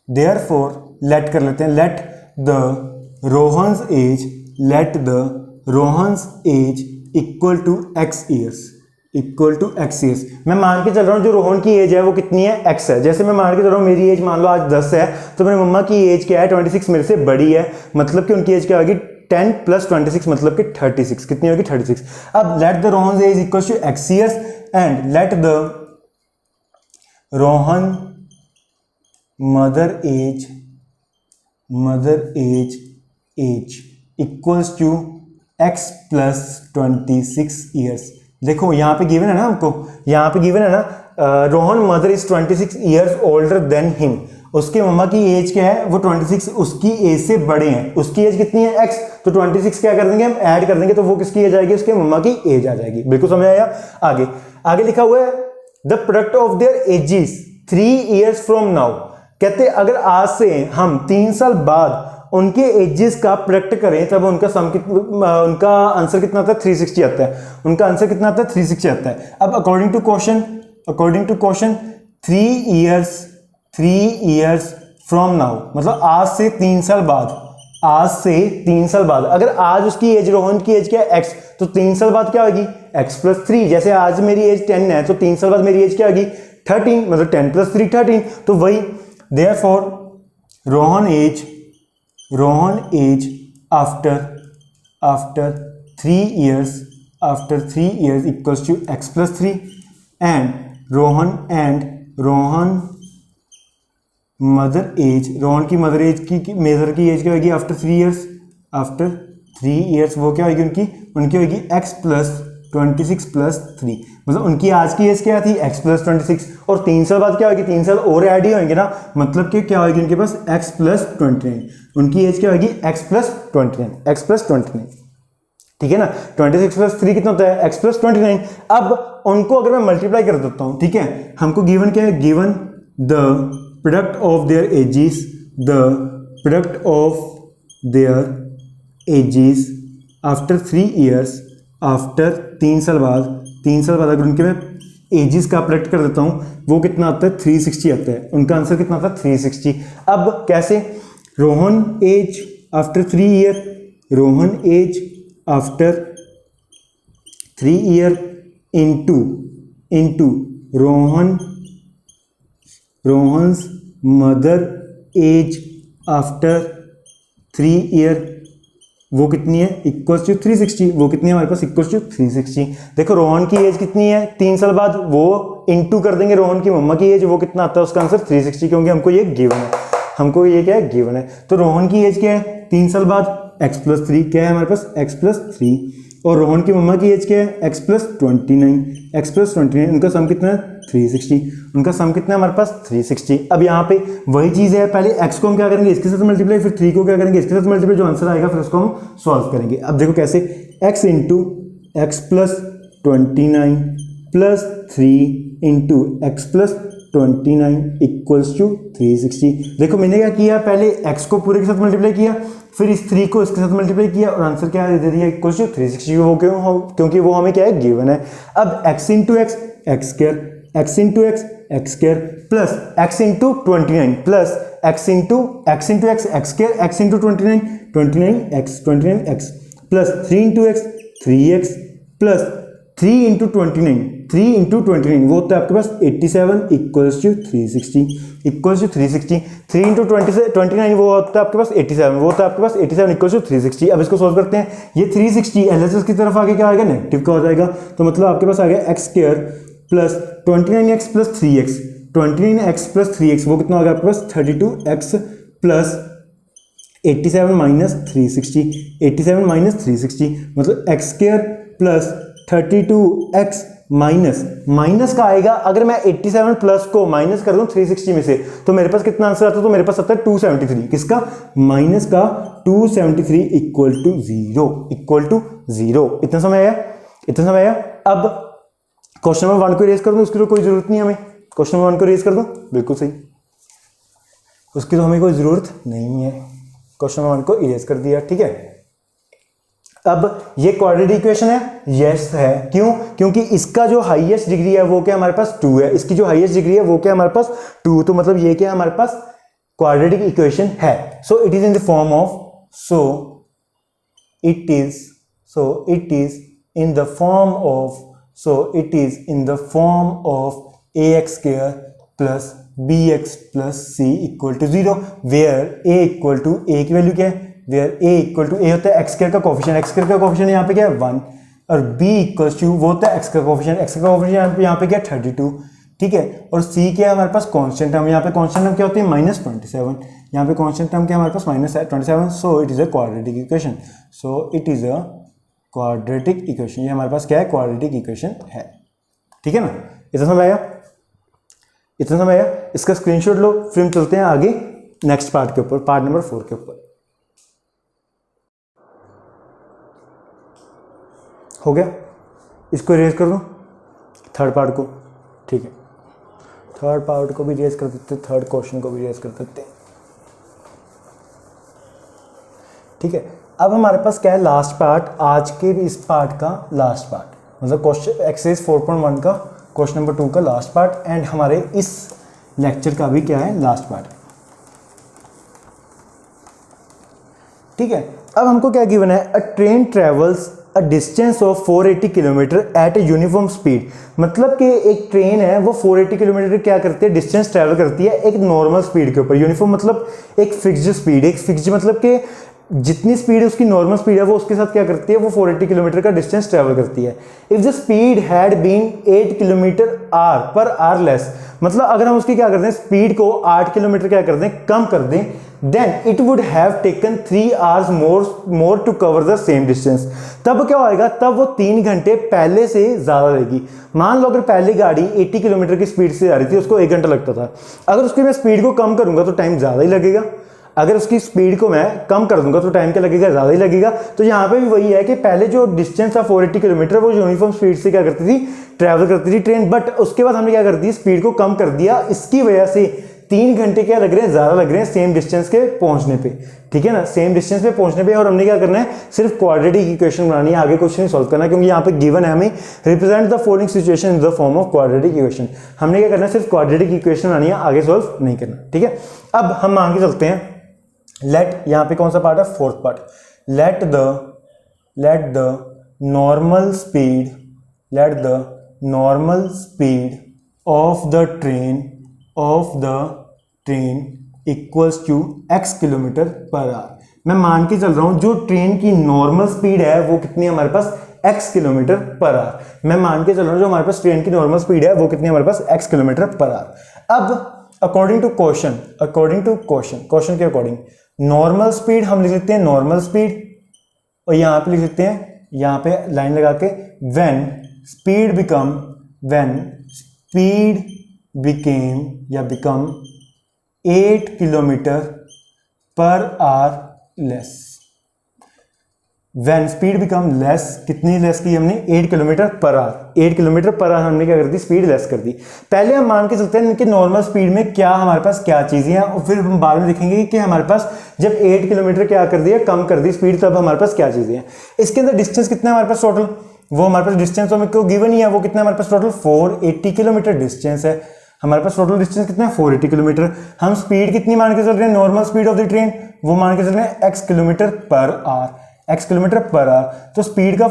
देयरफॉर लेट कर लेते हैं, let the Rohan's age, let the Rohan's age equal to x years, equal to x years. मैं मान के चल रहा हूँ जो रोहन की एज है वो कितनी है x है। जैसे मैं मान के चल रहा हूँ मेरी एज मान लो आज 10 है, तो मेरी मम्मा की एज क्या है 26 मेरे से बड़ी है, मतलब कि उनकी एज क्या होगी 10 + 26 मतलब कि 36, कितनी होगी 36। अब let the Rohan age equal to x years and let the Rohan mother age equals to x + 26 years. देखो यहाँ पे गिवन है ना, हमको यहाँ पे गिवन है ना, Rohan mother is 26 years older than him. उसके मम्मा की एज क्या है, वो 26 उसकी एज से बड़े हैं। उसकी एज कितनी है x, तो 26 क्या कर देंगे हम ऐड कर देंगे, तो वो किसकी एज आएगी, उसके मम्मा की एज आ जाएगी। बिल्कुल समझ आया। आगे आगे लिखा हुआ है the product of their edges 3 years from now. कहते अगर आज से हम 3 साल बाद उनके एजेस का प्रोडक्ट करें तब उनका उनका आंसर कितना आता है 360 आता है। उनका आंसर कितना आता है 360 आता है। अब according to question 3 years from now, मतलब आज से 3 साल बाद, आज से 3 साल बाद। अगर आज उसकी एज, रोहन की एज क्या है x, तो 3 साल बाद क्या होगी x + 3। जैसे आज मेरी एज 10 है तो 3 साल बाद मेरी एज क्या होगी 13, मतलब 10 + 3 13। तो वही therefore Rohan age after 3 years equals to x + 3 and Rohan mother age, Rohan की मदर एज की मेजर की एज क्या होगी आफ्टर 3 years वो क्या होगी उनकी होगी x + 26 + 3, मतलब उनकी आज की एज क्या थी x + 26, और 3 साल बाद क्या होगी 3 साल और ऐड ही होंगे ना, मतलब कि क्या होगी उनके पास x + 29। उनकी एज क्या होगी x + 29, ठीक है ना। 26 + 3 कितना होता है x + 29। अब उनको अगर मैं मल्टीप्लाई कर देता हूँ, ठीक है, हमको गिवन क्या है, given the product of their edges, the product of their edges after 3 years, after 3 साल बाद अगर उनके मैं एजेस का प्रोडक्ट कर देता हूँ वो कितना आता है 360 आता है। उनका आंसर कितना आता है 360। अब कैसे, Rohan age after 3 year, Rohan age after 3 year into Rohan's mother age after 3 year, वो कितनी है इक्वल्स टू 360। वो कितनी है हमारे पास इक्वल्स टू 360। देखो रोहन की एज कितनी है 3 साल बाद, वो इंटू कर देंगे रोहन की मम्मा की एज, वो कितना आता है उसका आंसर 360, क्योंकि हमको ये गिवन है, हमको ये क्या है गिवन है। तो रोहन की एज क्या है 3 साल बाद x + 3 क्या है हमारे पास x + 3, और रोहन की मम्मा की एज क्या है x + 29, उनका सम कितना है 360, उनका सम कितना है हमारे पास 360। अब यहाँ पे वही चीज़ है, पहले x को हम क्या करेंगे इसके साथ मल्टीप्लाई, फिर 3 को क्या करेंगे इसके साथ मल्टीप्लाई, जो आंसर आएगा फिर उसको हम सॉल्व करेंगे। अब देखो कैसे, x + x + 29 + 3 into x + 29 equals to 360। देखो मैंने क्या किया, पहले x को पूरे के साथ मल्टीप्लाई किया, फिर इस 3 को इसके साथ मल्टीप्लाई किया, और आंसर क्या दे दिया इक्वल्स टू 360। वो क्यों हो, क्योंकि वो हमें क्या है गिवन है। अब x × x x square, x × x x square plus x × 29 plus x × x square x × 29 29x plus 3 × x 3x plus 3 × 29 वो होता है आपके पास 87 इक्वल्स टू 360 3 × 29 वो होता है आपके पास 87, वो होता है आपके पास 87 इक्वल्स टू 360। अब इसको सॉल्व करते हैं, ये 360 एलएचएस की तरफ आगे क्या आएगा नेगेटिव का हो जाएगा, तो मतलब आपके पास आ गया x square plus 29x plus 3x 29x plus 3x वो कितना होगा आपके पास 32x प्लस 87 माइनस 360, 87 माइनस 360 मतलब x square plus 32x minus का आएगा। अगर मैं 87 प्लस को माइनस कर दूं 360 में से तो मेरे पास कितना आंसर आता है, तो मेरे पास आता है 273। किसका? माइनस का 273 इक्वल टू जीरो। इतना समय आया, इतना समय आया। अब क्वेश्चन नंबर 1 को इरेज कर दूं, उसकी तो कोई जरूरत नहीं हमें। क्वेश्चन नंबर 1 को इरेज कर दूं, बिल्कुल सही, उसकी तो हमें कोई जरूरत नहीं है। क्वेश्चन नंबर 1 को इरेज कर दिया, ठीक है। अब ये क्वाड्रेटिक इक्वेशन है, यस है। क्यों? क्योंकि इसका जो हाईएस्ट डिग्री है वो क्या हमारे पास 2 है, इसकी जो हाईएस्ट डिग्री है वो क्या हमारे पास 2, तो मतलब ये क्या हमारे पास क्वाड्रेटिक इक्वेशन है। So it is in the form of it is in the form of ax square plus bx plus c equal to 0 where a equal to a की वैल्यू क्या है, where a equal to a होता है x square का कोफिशिएंट, x square का कोफिशिएंट यहाँ पे क्या है 1, और b equals to वो होता है x का कोफिशिएंट, x का कोफिशिएंट यहाँ पे क्या है 32, ठीक है। और c क्या है हमारे पास कांस्टेंट टर्म, यहाँ पे कांस्टेंट टर्म क्या होती है -27, यहाँ पे कांस्टेंट टर्म क्या हमारे पास -27, सो it is a quadratic equation, so it is a quadratic equation. ये हमारे पास क्या है, क्वाड्रेटिक इक्वेशन है, ठीक है ना। इतना समझ आया, इतना समझ आया। इसका स्क्रीनशॉट लो, फिर हम चलते हैं आगे नेक्स्ट पार्ट के ऊपर, पार्ट नंबर 4 के ऊपर। हो गया, इसको इरेज कर दो, थर्ड पार्ट को, ठीक है। थर्ड पार्ट को भी इरेज कर देते, थर्ड क्वेश्चन को भी इरेज कर देते, ठीक है। अब हमारे पास क्या है, लास्ट पार्ट, आज के इस पार्ट का लास्ट पार्ट, मतलब क्वेश्चन एक्सरसाइज 4.1 का क्वेश्चन नंबर 2 का लास्ट पार्ट, एंड हमारे इस लेक्चर का भी क्या है, लास्ट पार्ट, ठीक है। अब हमको क्या गिवन है, a train travels a distance of 480 kilometre at a uniform speed, मतलब कि एक ट्रेन है वो 480 किलोमीटर क्या करती है, डिस्टेंस ट्रेवल करती है एक नॉर्मल स्पीड के ऊपर। यूनिफॉर्म मतलब एक फिक्स्ड स्पीड, एक फिक्स्ड मतलब कि जितनी स्पीड है उसकी नॉर्मल स्पीड है वो उसके साथ क्या करती है, वो 480 किलोमीटर का डिस्टेंस ट्रेवल करती है। If the speed had been 8 kilometre hour per hour less, मतलब अगर हम उसकी क्या करते हैं, स्पीड को 8 किलोमीटर क्या कर दें, कम कर दें, then it would have taken 3 hours more to cover the same distance. तब क्या होएगा, तब वो 3 घंटे पहले से ज्यादा लेगी। मान लो अगर पहले गाड़ी 80 किलोमीटर की स्पीड से आ रही थी, उसको 1 घंटा लगता था, अगर उसकी मैं स्पीड को कम करूंगा तो टाइम ज्यादा ही लगेगा, अगर उसकी स्पीड को मैं कम कर दूंगा तो टाइम क्या लगेगा, ज्यादा ही लगेगा। तो यहाँ पे भी वही है कि पहले जो डिस्टेंस था 480 किलोमीटर वो यूनिफॉर्म स्पीड से क्या करती थी, ट्रैवल करती थी ट्रेन, बट उसके बाद हमने क्या कर दी, स्पीड को कम कर दिया, इसकी वजह से 3 घंटे क्या लग रहे हैं, ज्यादा लग रहे हैं सेम डिस्टेंस के पहुंचने पे, ठीक है ना, सेम डिस्टेंस पे पहुंचने पे। और हमने क्या करना है, सिर्फ क्वाड्रेटिक इक्वेशन बनानी है, आगे क्वेश्चन नहीं सॉल्व करना, क्योंकि यहाँ पे गिवन है हमें represent the following situation in the form of quadratic equation. हमने क्या करना है, सिर्फ क्वाड्रेटिक इक्वेशन बनानी है, आगे सॉल्व नहीं करना, ठीक है। अब हम आगे चलते हैं, लेट, यहाँ पे कौन सा पार्ट है, fourth part, let the normal speed of the train equals to x kilometre per hour. मैं मान के चल रहा हूं जो ट्रेन की नॉर्मल स्पीड है वो कितनी है हमारे पास, x किलोमीटर पर आवर। मैं मान के चल रहा हूं जो हमारे पास ट्रेन की नॉर्मल स्पीड है वो कितनी है हमारे पास, x किलोमीटर पर आवर। अब अकॉर्डिंग टू क्वेश्चन के अकॉर्डिंग नॉर्मल स्पीड हम लिख लेते हैं, नॉर्मल स्पीड, और यहां पे लिख लेते हैं, यहां पे लाइन लगा के, when speed become 8 kilometre per our less. When speed become less, कितनी लेस की हमने, 8 kilometre per our, 8 kilometre per our हमने क्या कर दी, स्पीड लेस कर दी। पहले हम मान के चलते हैं कि नॉर्मल स्पीड में क्या हमारे पास क्या चीजें हैं, और फिर हम बाद में देखेंगे कि हमारे पास जब 8 किलोमीटर क्या कर दिया, कम कर दी स्पीड, तब हमारे पास क्या चीजें हैं। इसके अंदर डिस्टेंस कितना है हमारे पास टोटल, वो हमारे पास डिस्टेंस हमें क्यों गिवन ही है, वो कितना हमारे पास टोटल 480 किलोमीटर डिस्टेंस है। हमारे पास टोटल डिस्टेंस कितना है, 480 किलोमीटर। हम स्पीड कितनी मान के चल रहे हैं, normal speed of the train, वो मान के चल रहे हैं x kilometre per our, x kilometre per our. तो स्पीड का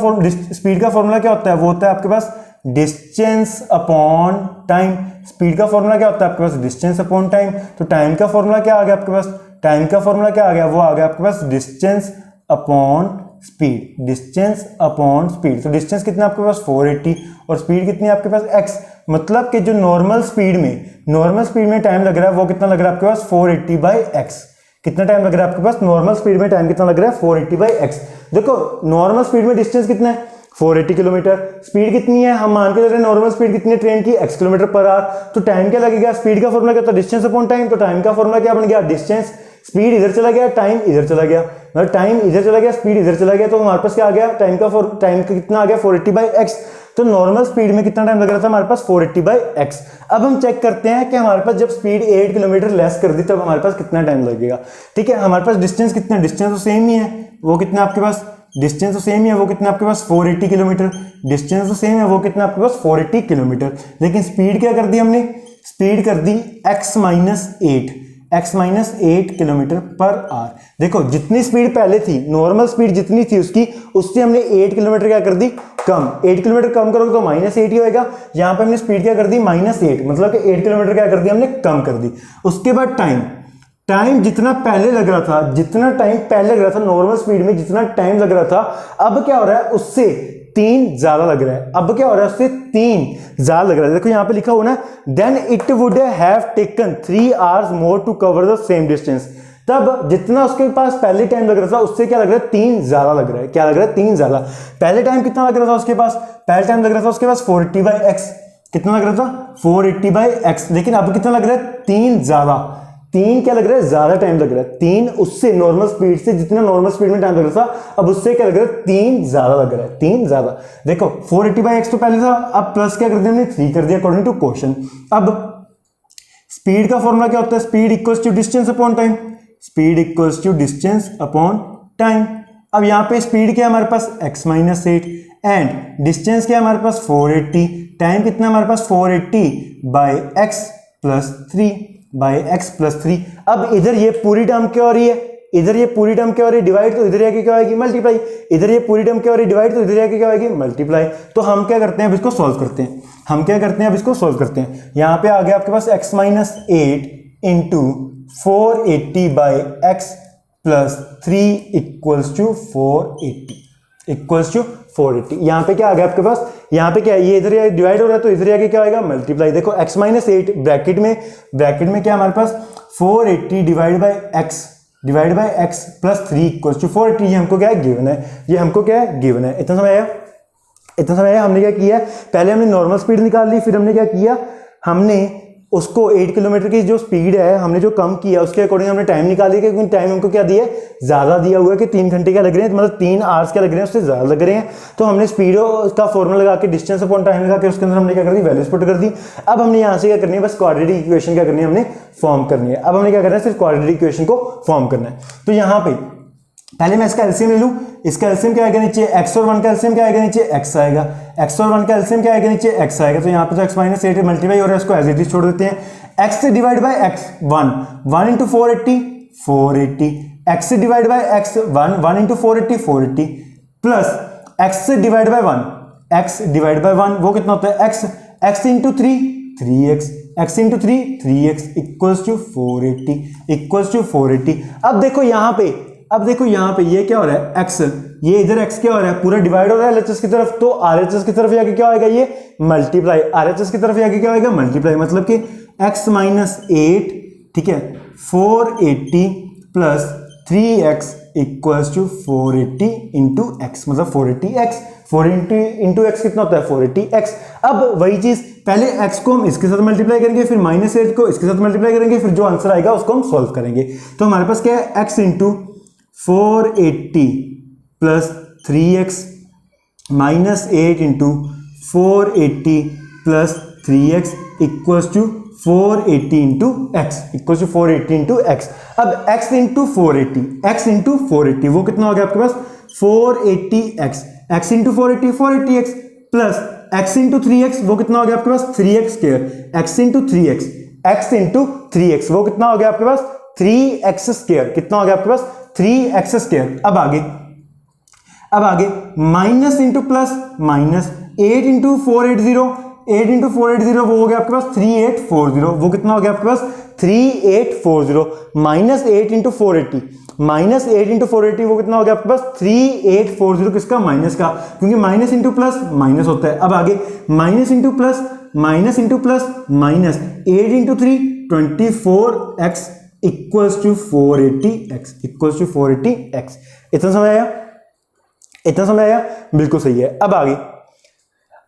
फॉर्मूला क्या होता है, वो होता है आपके पास डिस्टेंस अपॉन टाइम। स्पीड का फॉर्मूला क्या होता है आपके पास, डिस्टेंस अपॉन टाइम। तो टाइम का फॉर्मूला क्या आ गया आपके पास, टाइम का फॉर्मूला क्या आ गया, वो आ गया आपके पास distance upon speed, distance upon speed. तो डिस्टेंस कितना आपके पास 480 और स्पीड कितनी है आपके पास x। मतलब कि जो नॉर्मल स्पीड में टाइम लग रहा है वो कितना लग रहा है आपके पास 480 बाई एक्स। कितना टाइम लग रहा है आपके पास नॉर्मल स्पीड में, टाइम कितना लग रहा है 480 बाई एक्स। देखो नॉर्मल स्पीड में डिस्टेंस कितना है 480 किलोमीटर, स्पीड कितनी है हम मान के चल रहे हैं नॉर्मल स्पीड कितनी है ट्रेन की x किलोमीटर पर आवर। तो टाइम क्या लगेगा, स्पीड का फॉर्मूला क्या था डिस्टेंस अपॉन टाइम। तो टाइम का फॉर्मूला क्या बन गया, डिस्टेंस, स्पीड इधर चला गया, टाइम इधर चला गया, मतलब टाइम इधर चला गया, स्पीड इधर चला गया, तो हमारे पास क्या आ गया, टाइम का कितना आ गया 480 बाई एक्स। तो नॉर्मल स्पीड में कितना टाइम लग रहा था हमारे पास 480 बाई एक्स। अब हम चेक करते हैं कि हमारे पास जब स्पीड 8 किलोमीटर लेस कर दी तब हमारे पास कितना टाइम लगेगा। ठीक है, हमारे पास डिस्टेंस कितना, डिस्टेंस तो सेम ही है, वो कितना आपके पास डिस्टेंस तो सेम ही है, वो कितना आपके पास 480 किलोमीटर, डिस्टेंस तो सेम है, वो कितना आपके पास 480 किलोमीटर। लेकिन स्पीड क्या कर दी हमने, स्पीड कर दी x minus 8 kilometre per our. देखो जितनी स्पीड पहले थी, नॉर्मल स्पीड जितनी थी उसकी, उससे हमने 8 किलोमीटर क्या कर दी कम। 8 किलोमीटर कम करोगे तो -8 ही होएगा। यहां पे हमने स्पीड क्या कर दी -8, मतलब कि 8 किलोमीटर क्या कर दी हमने कम कर दी। उसके बाद टाइम जितना पहले लग रहा था, जितना टाइम पहले लग रहा था नॉर्मल स्पीड में जितना टाइम लग रहा था, अब क्या हो रहा है उससे 3 ज्यादा लग रहा है। अब क्या हो रहा है उससे 3 ज्यादा लग रहा है। देखो यहां पे लिखा हुआ ना, then it would have taken 3 hours more to cover the same distance. तब जितना उसके पास पहले टाइम लग रहा था उससे क्या लग रहा है 3 ज्यादा लग रहा है। क्या लग रहा है 3 ज्यादा। पहले टाइम कितना लग रहा था उसके पास, पहले टाइम लग रहा था उसके पास 480 बाई एक्स। कितना लग रहा था 480 बाई एक्स। लेकिन अब कितना लग रहा है 3 ज्यादा। 3 क्या लग रहा है ज्यादा टाइम लग रहा है। 3 उससे नॉर्मल स्पीड से, जितना नॉर्मल स्पीड में टाइम लग रहा था अब उससे क्या लग रहा है 3 ज्यादा लग रहा है। 3 ज्यादा। देखो 480 बाई एक्स तो पहले था, अब प्लस क्या कर दिया हमने 3 कर दिया अकॉर्डिंग टू क्वेश्चन। अब स्पीड का फॉर्मूला क्या होता है, speed equals to distance upon time, speed equals to distance upon time. अब यहां पे स्पीड क्या है हमारे पास x माइनस 8 एंड डिस्टेंस क्या है हमारे पास 480, टाइम कितना हमारे पास 480 by x plus 3 by x plus 3। अब इधर ये पूरी टर्म क्या हो रही है, इधर ये पूरी टर्म क्या हो रही है डिवाइड, तो इधर आके क्या होगी मल्टीप्लाई। इधर ये पूरी टर्म क्या हो रही है डिवाइड, तो इधर आके क्या होगी मल्टीप्लाई। तो हम क्या करते हैं अब इसको सॉल्व करते हैं, हम क्या करते हैं अब इसको सॉल्व करते हैं। यहां पे आ गया आपके पास x minus 8 into 480 by x plus 3 equals to 480 यहां पे क्या आ गया आपके पास, यहां पे क्या है ये इधर डिवाइड हो रहा है तो इधर आके क्या होगा मल्टीप्लाई। देखो x माइनस 8 ब्रैकेट में क्या हमारे पास 480 divide by x plus 3 equals to 480। ये हमको क्या है गिवन है, ये हमको क्या है गिवन है। इतना समय आया हमने क्या किया, पहले हमने नॉर्मल स्पीड निकाल ली, फिर हमने क्या किया, हमने उसको 8 किलोमीटर की जो स्पीड है हमने जो कम किया उसके अकॉर्डिंग हमने टाइम निकाली, क्योंकि टाइम हमको क्या दिया है ज्यादा दिया हुआ है कि 3 घंटे क्या लग रहे हैं, मतलब 3 आवर्स क्या लग रहे हैं उससे ज्यादा लग रहे हैं। तो हमने स्पीड का फॉर्मूला लगा के डिस्टेंस अपॉन टाइम लगा के उसके अंदर हमने क्या कर दी वैल्यूज पुट कर दी। अब हमने यहाँ से क्या करनी है बस क्वाड्रेटिक इक्वेशन क्या करनी है हमने फॉर्म करनी है। अब हमने क्या करना है सिर्फ क्वाड्रेटिक इक्वेशन को फॉर्म करना है। तो यहाँ पे पहले मैं इसका एलसीएम ले लूं, इसका एलसीएम क्या आएगा नीचे x और 1 का एलसीएम क्या आएगा नीचे x आएगा, x और 1 का एलसीएम क्या आएगा नीचे x आएगा। तो यहाँ पे तो x माइनस 8 मल्टीप्लाई हो रहा है, इसको एज इट इज छोड़ देते हैं। x से divide by x 1 into 480 x से divide by x 1 into 480 plus x से डिवाइड बाय 1 वो कितना होता है x into 3x x into 3x equals to 480। अब देखो यहाँ पे ये क्या हो रहा है x, ये इधर x क्या हो रहा है पूरा डिवाइड हो रहा है LHS की तरफ, तो RHS की तरफ जाके क्या होगा ये मल्टीप्लाई, RHS की तरफ जाके क्या होगा मल्टीप्लाई, मतलब कि x माइनस 8 ठीक है 480 plus 3x equals to 480 into x, मतलब 480x 4 इंटू एक्स कितना होता है 480x। अब वही चीज पहले x को हम इसके साथ मल्टीप्लाई करेंगे, फिर माइनस 8 को इसके साथ मल्टीप्लाई करेंगे, फिर जो आंसर आएगा उसको हम सॉल्व करेंगे। तो हमारे पास क्या है x into 480 plus 3x minus 8 into 480 plus 3x equals to 480 into x equals to 480 into x. अब x इंटू 480 वो कितना हो गया आपके पास 480x, x into 480x plus x into 3x वो कितना हो गया आपके पास 3x square, x into 3x वो कितना हो गया आपके पास 3x स्क्वायर, कितना हो गया आपके पास 3x स्क्वायर। अब आगे minus into plus minus 8 into 480 वो हो गया आपके पास 3840, वो कितना हो गया आपके पास 3840 माइनस 8 इंटू 480 माइनस 8 इंटू 480 वो कितना हो गया आपके पास 3840, किसका माइनस का, क्योंकि माइनस इंटू प्लस माइनस होता है। अब आगे minus into plus minus into plus minus 8 into 3 24x equals to 480x equals to 480x। इतना समझ आया, इतना समझ आया, बिल्कुल सही है। अब आगे,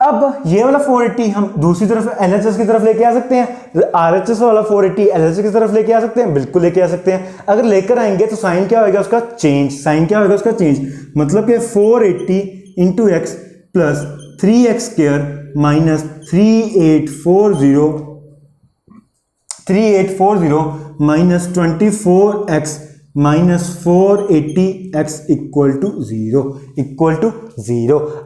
अब ये वाला 480 हम दूसरी तरफ LHS की तरफ लेके आ सकते हैं, RHS वाला 480 LHS की तरफ लेके आ सकते हैं, बिल्कुल लेके आ सकते हैं। अगर लेकर आएंगे तो साइन क्या होगा उसका, चेंज, साइन क्या होगा उसका, चेंज, मतलब कि 480 into x plus 3x square minus 3840 minus 24x minus 480x equal to 0।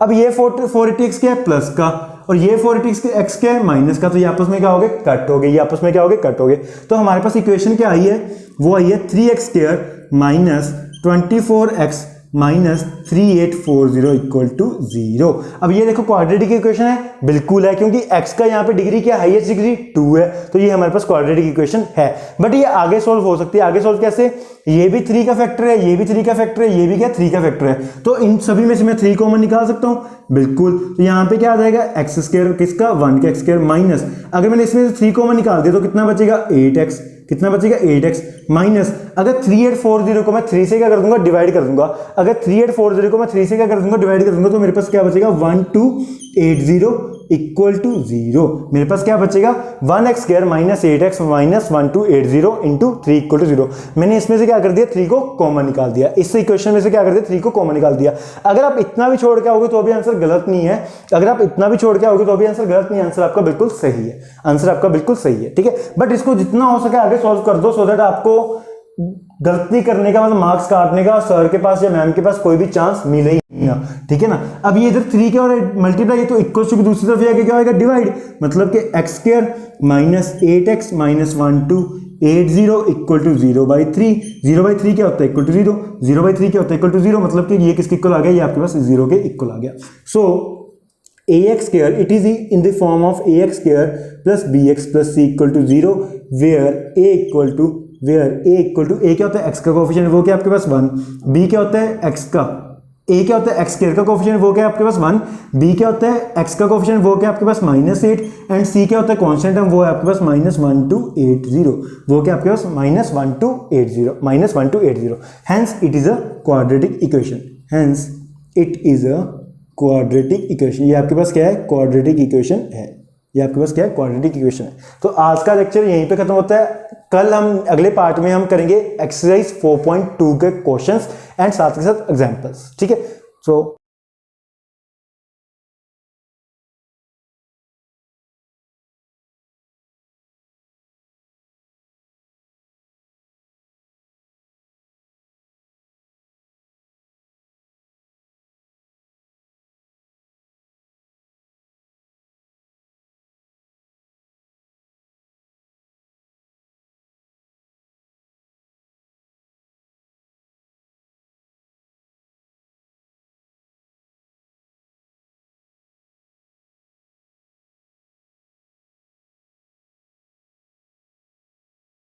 अब ये 480x क्या है, प्लस का, और ये 480x क्या है, माइनस का, तो ये आपस में क्या हो गए, कट हो गए, ये आपस में क्या हो गए, कट हो गए। तो हमारे पास इक्वेशन क्या आई है, वो आई है 3x square minus 24x minus 3840 equal to 0। अब ये देखो क्वाड्रेटिक इक्वेशन है, बिल्कुल है, क्योंकि x का यहाँ पे डिग्री क्या, हाईएस्ट डिग्री 2 है, तो ये हमारे पास क्वाड्रेटिक इक्वेशन है। बट ये आगे सोल्व हो सकती है, आगे सोल्व कैसे, ये भी 3 का फैक्टर है, ये भी 3 का फैक्टर है, ये भी क्या 3 का फैक्टर है, तो इन सभी में से मैं 3 कॉमन निकाल सकता हूँ, बिल्कुल। तो यहाँ पे क्या आ जाएगा, एक्स स्क्वायर, किसका, 1 का एक्स स्क्वायर माइनस, अगर मैंने इसमें से 3 कॉमन निकाल दिया तो कितना बचेगा, 8x, कितना बचेगा 8x माइनस, अगर 3840 को मैं 3 से क्या कर दूंगा, डिवाइड कर दूंगा, अगर 3840 को मैं 3 से क्या कर दूंगा, डिवाइड कर दूंगा, तो मेरे पास क्या बचेगा 1280 इक्वल टू 0। मेरे पास क्या बचेगा 1x square minus 8x minus 1280 into 3 equal to 0। मैंने इसमें से क्या कर दिया, 3 को कॉमन निकाल दिया, इस इक्वेशन में से क्या कर दिया, 3 को कॉमन निकाल दिया। अगर आप इतना भी छोड़ के आओगे तो भी आंसर गलत नहीं है, अगर आप इतना भी छोड़ के आओगे तो भी आंसर गलत नहीं है, आंसर आपका बिल्कुल सही है, आंसर आपका बिल्कुल सही है, ठीक है। बट इसको जितना हो सके आगे सॉल्व कर दो, सो दैट आपको गलती करने का, मतलब मार्क्स काटने का सर के पास या मैम के पास कोई भी चांस मिले ही ना, ठीक है ना। अब ये इधर 3 के और मल्टीप्लाई, तो इक्वल टू की दूसरी तरफ जाके क्या होगा, डिवाइड, मतलब कि x square minus 8x minus 1280 equal to 0/3। 0/3 क्या होता है, इक्वल टू 0। 0/3 क्या होता है, इक्वल टू 0, मतलब कि ये किसके इक्वल आ गया, ये आपके पास 0 के इक्वल आ गया। सो ax square, it is in the form of ax square plus bx plus c equal to 0 where a equal to a क्या होता है, x का कोएफिशिएंट वो क्या आपके पास 1, b क्या होता है x का, a क्या होता है x स्क्वायर का कोएफिशिएंट वो क्या आपके पास 1, b क्या होता है x का कोएफिशिएंट वो क्या आपके पास -8 एंड c क्या होता है कांस्टेंट टर्म वो है आपके पास -1280, वो क्या आपके पास -1280 hence it is a quadratic equation, hence it is a quadratic equation. ये आपके पास क्या है, क्वाड्रेटिक इक्वेशन है, ये आपके पास क्या है, क्वाड्रेटिक इक्वेशन है। तो आज का लेक्चर यहीं पे खत्म होता है। कल हम अगले पार्ट में हम करेंगे एक्सरसाइज 4.2 के क्वेश्चंस एंड साथ के साथ एग्जांपल्स, ठीक है। सो